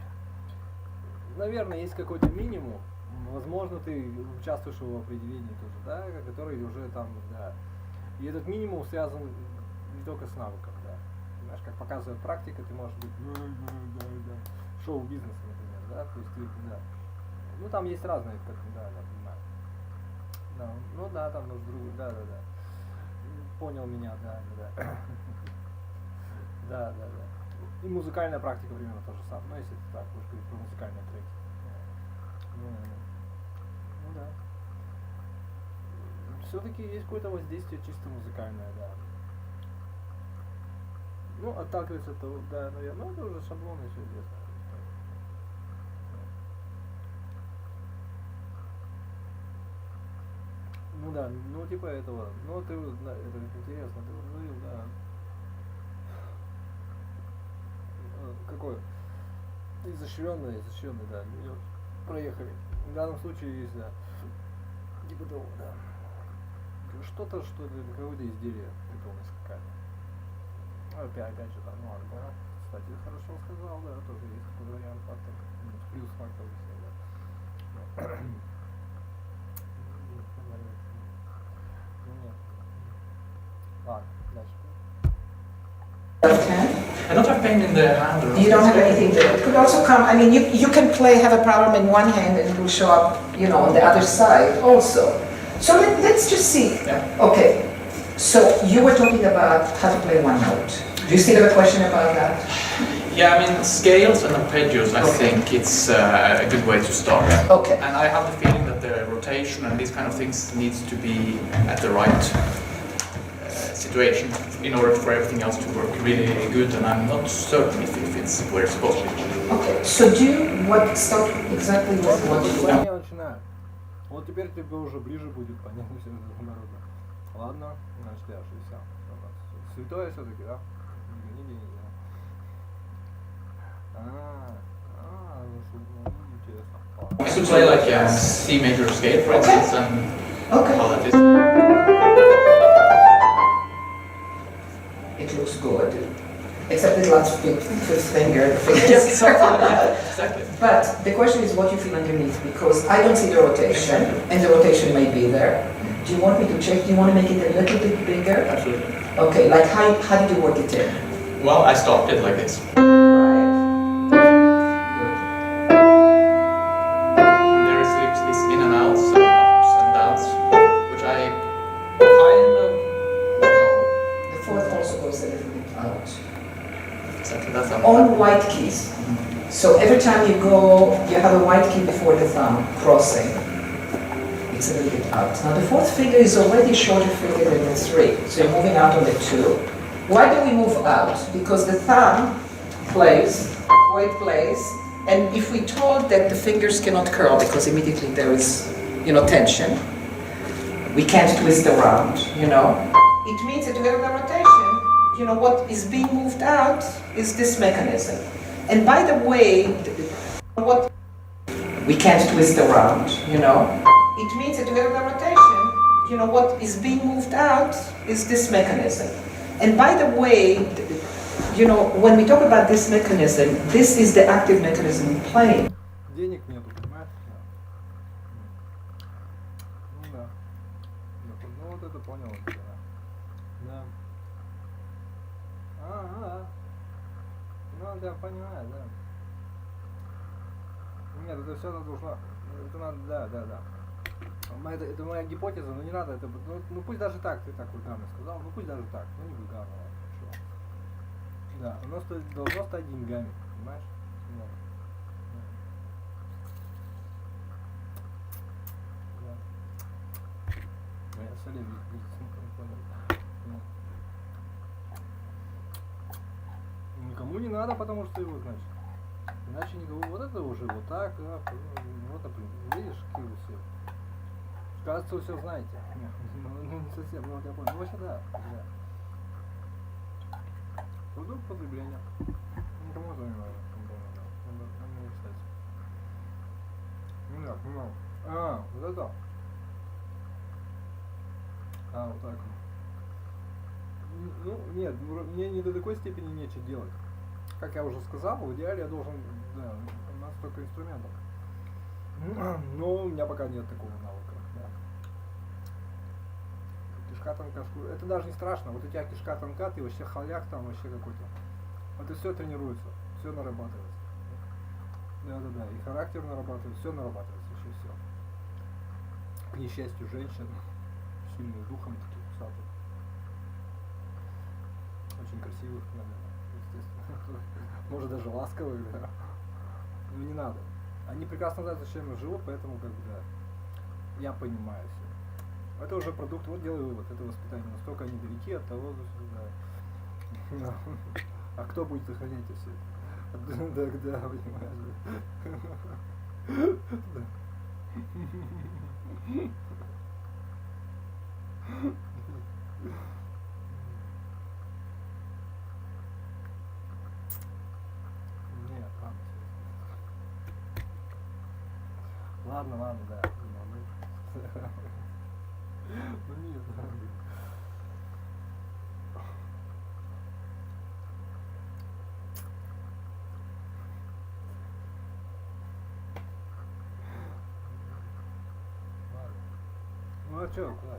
Наверное, есть какой-то минимум. Возможно, ты участвуешь в его определении тоже, да, который уже там, да. И этот минимум связан не только с навыком, да. Знаешь, как показывает практика, ты можешь быть, шоу-бизнеса, например, да, то есть ты, да. Ну там есть разные, как, да, понимаю. Да, ну да, там нужно другую, да. Понял меня, да. Да. И музыкальная практика примерно то же самое. Ну, если ты так будешь говорить про музыкальные треки. Ну да. Все-таки есть какое-то воздействие чисто музыкальное, да. Ну, отталкивается от того, да, наверное, ну это уже шаблоны, все известно. Ну да, ну типа этого, ну ты, да, это интересно, ты говорил, да. Какой? Изощренный, да, проехали. В данном случае есть, да, типа того, да. Что-то, что это какое-то изделие, прикольность какая-то. Опять же, там, ну ладно, да. Кстати, хорошо сказал, да, тоже есть такой вариант фактор, плюс фактор, да. Ладно, дальше. I don't have pain in the hand. You don't have anything there. It could also come, I mean, you can have a problem in one hand and it will show up, on the other side also. So let's just see. Yeah. Okay, so you were talking about how to play one note. Do you still have a question about that? Yeah, I mean, scales and arpeggios, I think it's a good way to start. Okay. And I have the feeling that the rotation and these kind of things needs to be at the right situation in order for everything else to work really good, and I'm not certain if it's where it's supposed to be. Okay, so start exactly with what you want? Я начинаю. Вот теперь тебе уже ближе будет понятно все это народно. Ладно, значит я 60. Святое все-таки, да? Не деньги, да? Интересно. I should play like a C major scale, for instance, and how that is. It looks good, except it last fifth finger. Yes, exactly. But the question is what you feel underneath, because I don't see the rotation, and the rotation may be there. Do you want me to check? Do you want to make it a little bit bigger? Absolutely. Okay, like how did you work it in? Well, I started like this. On white keys. So every time you go, you have a white key before the thumb, crossing. It's a little bit out. Now the fourth finger is already a shorter finger than the 3, so you're moving out on the 2. Why do we move out? Because the thumb plays, or it plays, and if we told that the fingers cannot curl because immediately there is, tension, we can't twist around, It means that you have a rotation. What is being moved out is this mechanism. And by the way, what we can't twist around, It means that you have a rotation. What is being moved out is this mechanism. And by the way, when we talk about this mechanism, this is the active mechanism playing. Денег нету, понимаешь? Ну да. Ну вот это понял. Да. Ну, я понимаю, да. Нет, это все должно, это надо, да. Это моя гипотеза, но не надо, это, ну пусть даже так, ты так вульгарно сказал, ну пусть даже так, ну не вульгарно, ладно, да, оно должно стать деньгами, понимаешь? Да. солей видеть, никому не надо, потому что его, значит. Иначе никого, вот это уже вот так, да, вот, видишь, какие вы все. Кажется, вы все знаете. Ну, не совсем, ну, я понял. Ну, вообще, да. Продукт потребления. Никому это не надо. Ну, так, ну. Вот это. Вот так. Ну, нет, мне не до такой степени нечего делать. Как я уже сказал, в идеале я должен, да, у нас только инструментов. Но у меня пока нет такого навыка. Да. Кишка тонка, это даже не страшно. Вот у тебя кишка тонка, ты вообще холяк там вообще какой-то. Это все тренируется, все нарабатывается. Да. И характер нарабатывается, все нарабатывается, вообще все. К несчастью, женщины, сильные духом, такие усатые. Очень красивых, наверное, естественно. Может даже ласковых, да. Но не надо. Они прекрасно знают, зачем я живу, поэтому как бы, да, я понимаю все. Это уже продукт, вот делаю вывод, это воспитание. Настолько они далеки от того, да. А кто будет сохранять все это? Да, понимаешь. Нет, ладно, да. Ну нет, ну а чё, куда?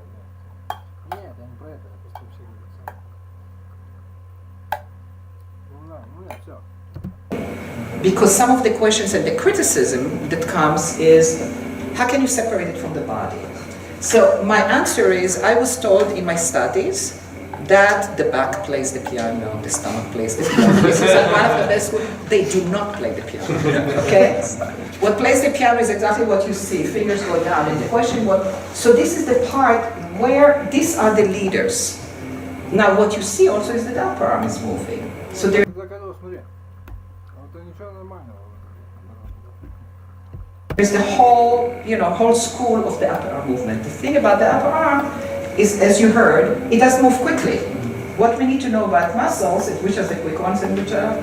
Нет, я не про это, я просто вообще говорю. Ну нет, все. Because some of the questions and the criticism that comes is, how can you separate it from the body? So my answer is, I was told in my studies that the back plays the piano, the stomach plays the piano. This is one of the best. They do not play the piano. Okay? What plays the piano is exactly what you see. Fingers go down. And the question was, so this is the part where these are the leaders. Now what you see also is that the upper arm is moving. So there. There's the whole, whole school of the upper arm movement. The thing about the upper arm is, as you heard, it does move quickly. What we need to know about muscles is which are the quick ones and which are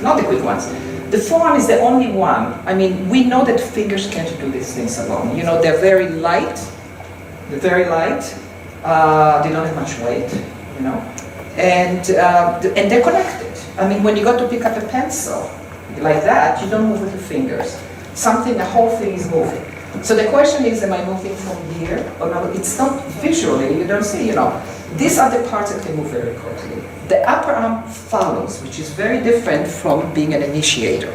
not the quick ones. The forearm is the only one. I mean, we know that fingers can't do these things alone. They're very light. They're very light. They don't have much weight, and they're connected. I mean, when you go to pick up a pencil like that, you don't move with your fingers. The whole thing is moving. So the question is, am I moving from here or not? It's not visually, you don't see, These are the parts that can move very quickly. The upper arm follows, which is very different from being an initiator.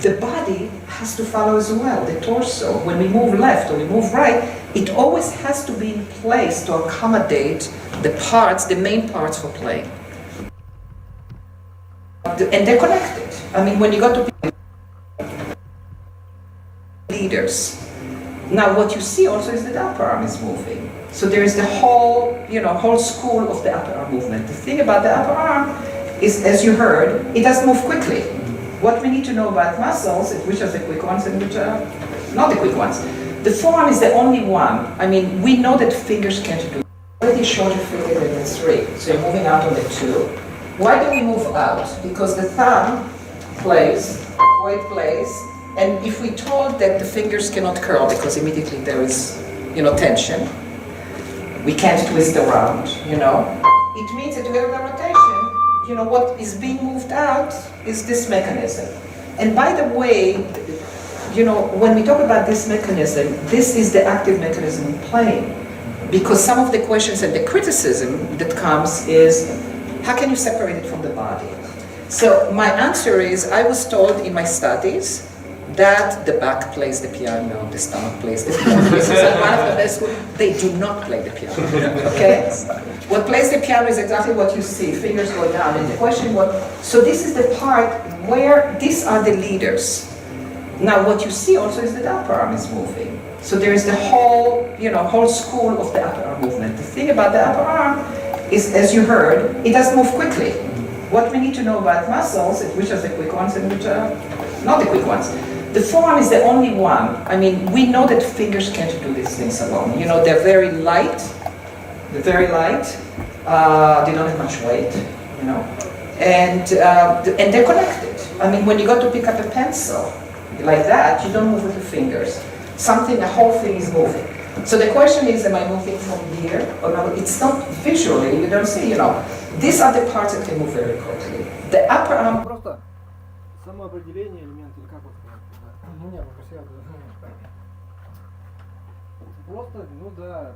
The body has to follow as well, the torso. When we move left or we move right, it always has to be in place to accommodate the parts, the main parts for playing. And they're connected. I mean, when you go to leaders. Now what you see also is that the upper arm is moving. So there is the whole, whole school of the upper arm movement. The thing about the upper arm is, as you heard, it does move quickly. What we need to know about muscles is which are the quick ones and which are not the quick ones. The forearm is the only one. I mean, we know that fingers can't do it. Already showed your finger in the 3, so you're moving out on the 2. Why do we move out? Because the thumb plays, or it plays, and if we told that the fingers cannot curl because immediately there is, tension, we can't twist around, it means that we have a rotation, what is being moved out is this mechanism. And by the way, when we talk about this mechanism, this is the active mechanism in playing. Because some of the questions and the criticism that comes is, how can you separate it from the body? So my answer is, I was told in my studies that the back plays the piano, the stomach plays the piano. This is one of the best. They do not play the piano. Okay? What plays the piano is exactly what you see. Fingers go down. And the question was, so this is the part where these are the leaders. Now what you see also is that the upper arm is moving. So there is the whole, whole school of the upper arm movement. The thing about the upper arm is, as you heard, it does move quickly. What we need to know about muscles, which are the quick ones and which are not the quick ones. The forearm is the only one. I mean, we know that fingers can't do these things alone. They're very light. They're very light. They don't have much weight, and they're connected. I mean, when you go to pick up a pencil like that, you don't move with your fingers. The whole thing is moving. So the question is, am I moving from here or not? It's not visually, you don't see, These are the parts that can move very quickly. The upper arm... Просто самоопределение элемента, или как вот сказать? Ну нет, просто, ну да.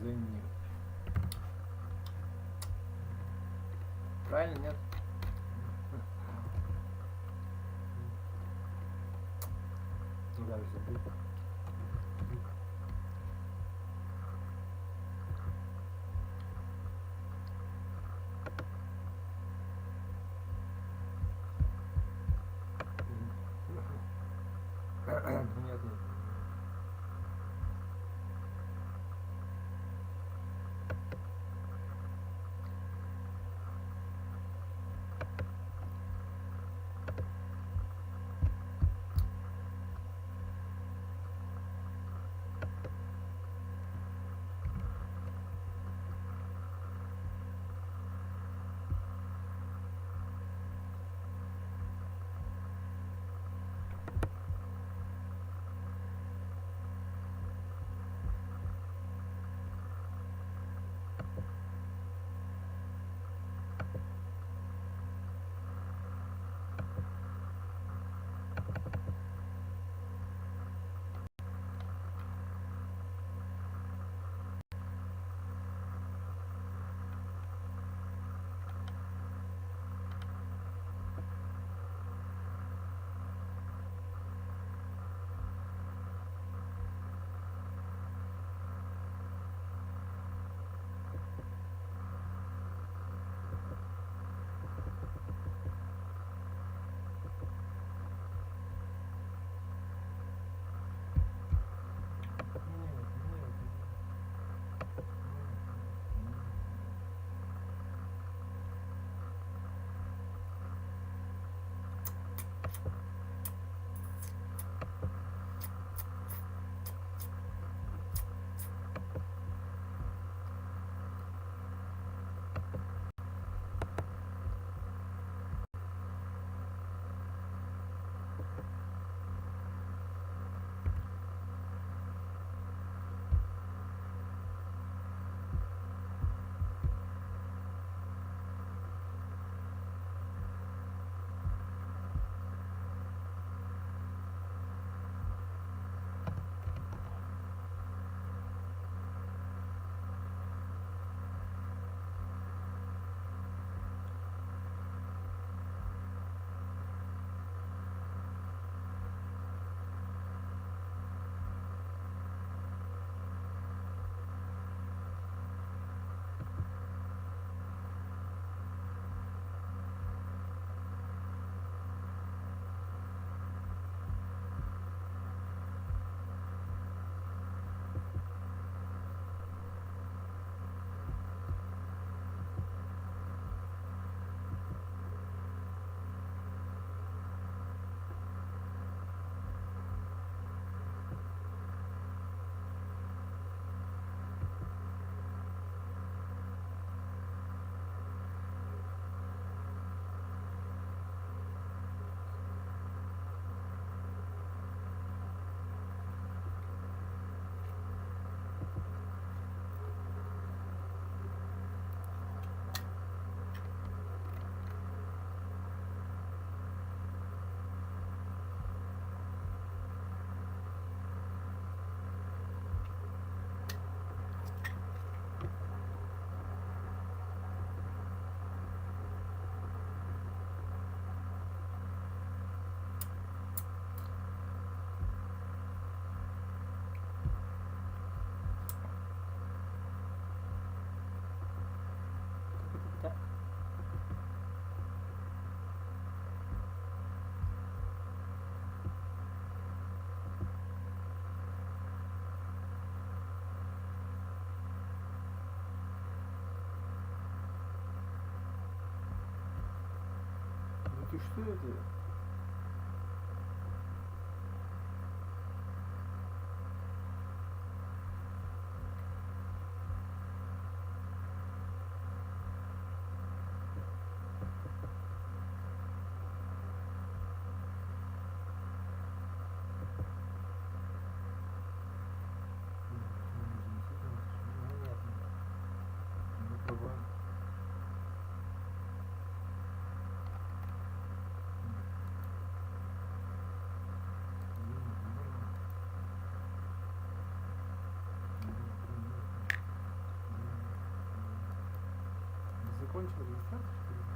Зенни. Правильно, нет? Да, Нет. düştü diyor. Закончил регистрацию, что ли?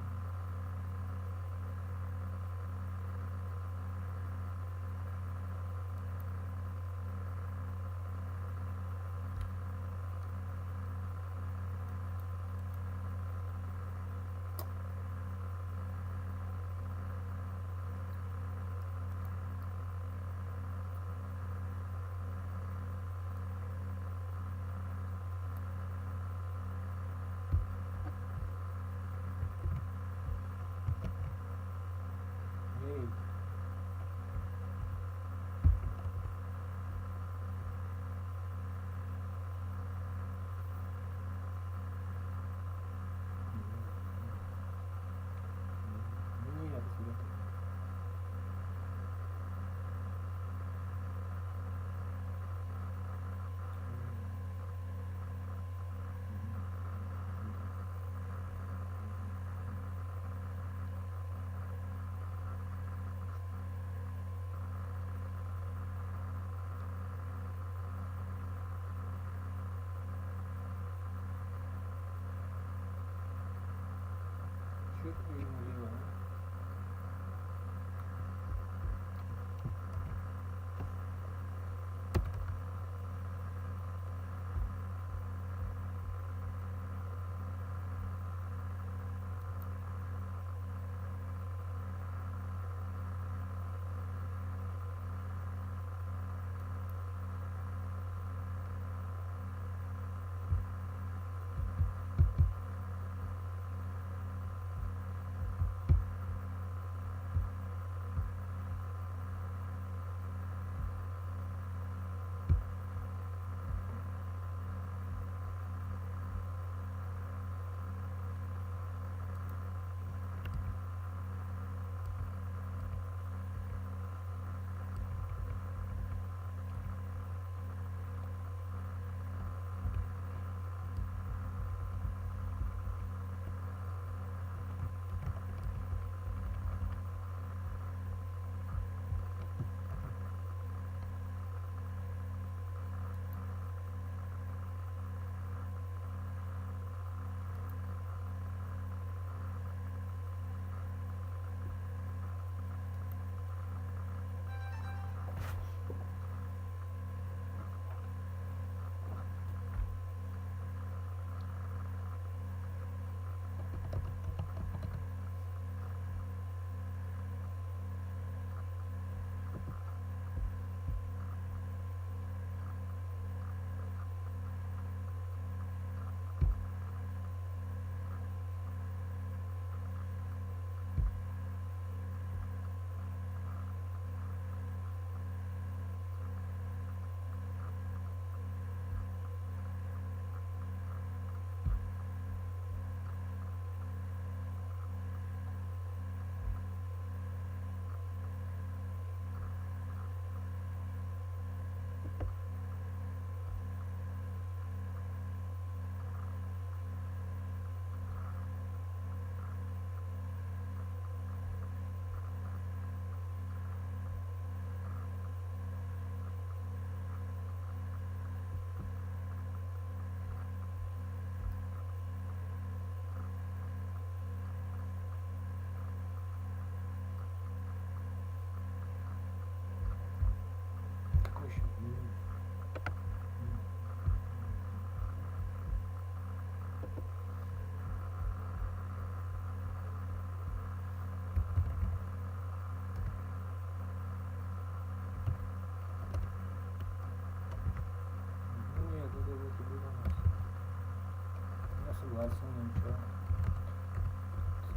согласен, ничего.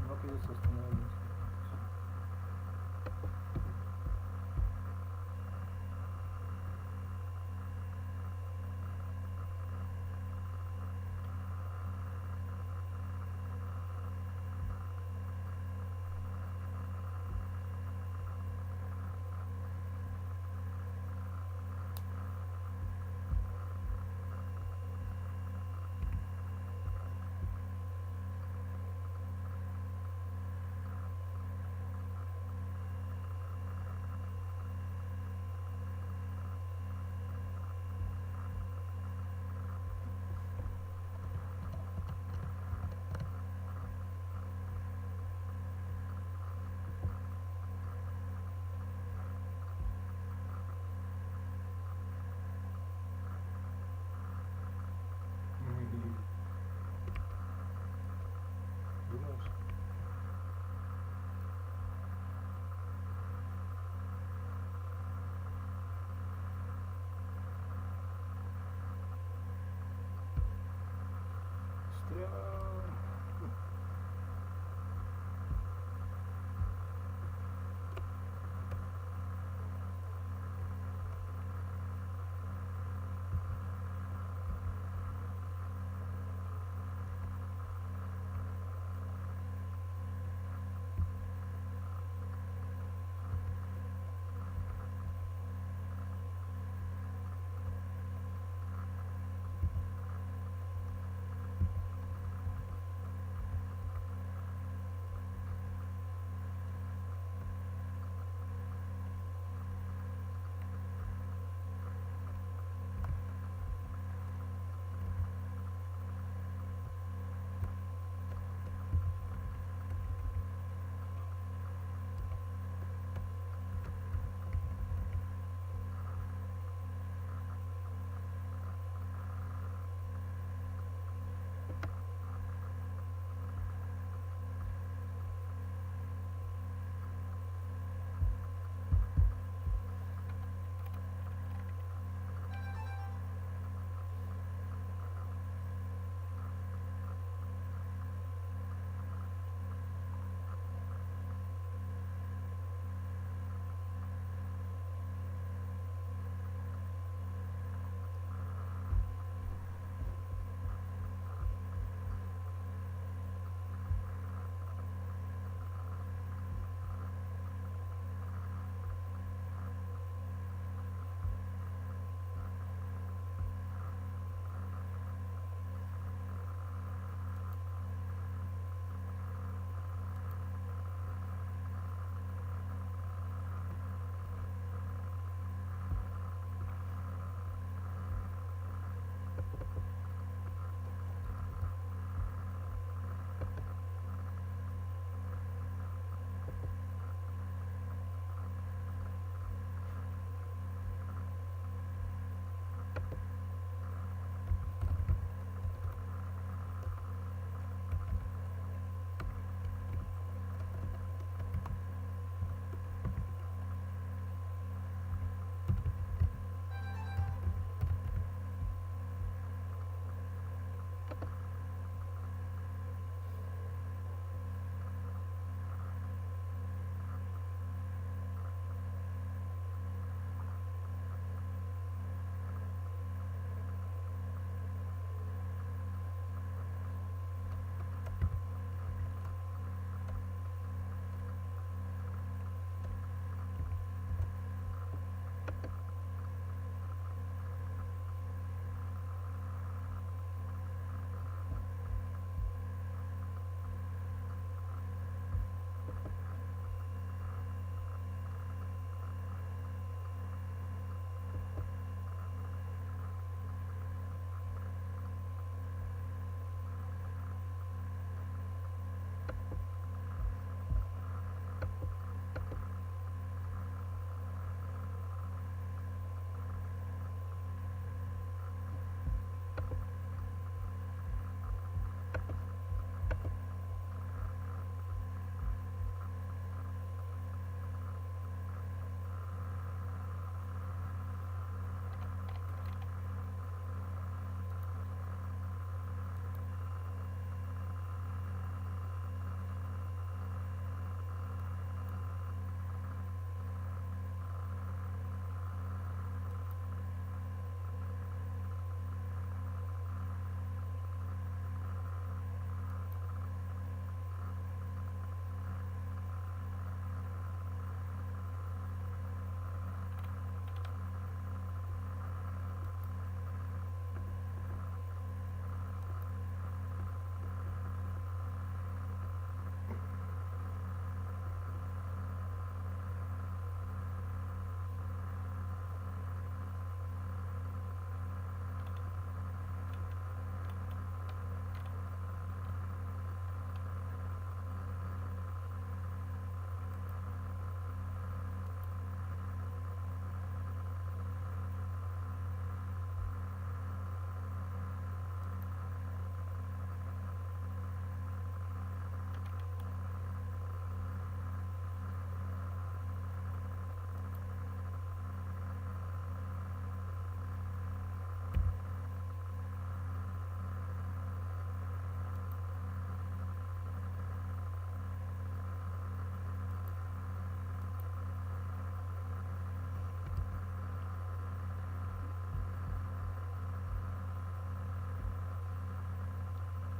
Но придется остановить.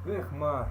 Эх, ма.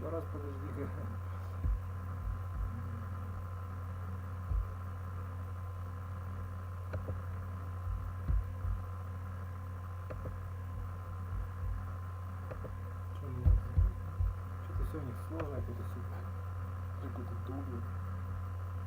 Еще раз подожди. Что-то все у них сложное, какое-то все. Какое-то долгое.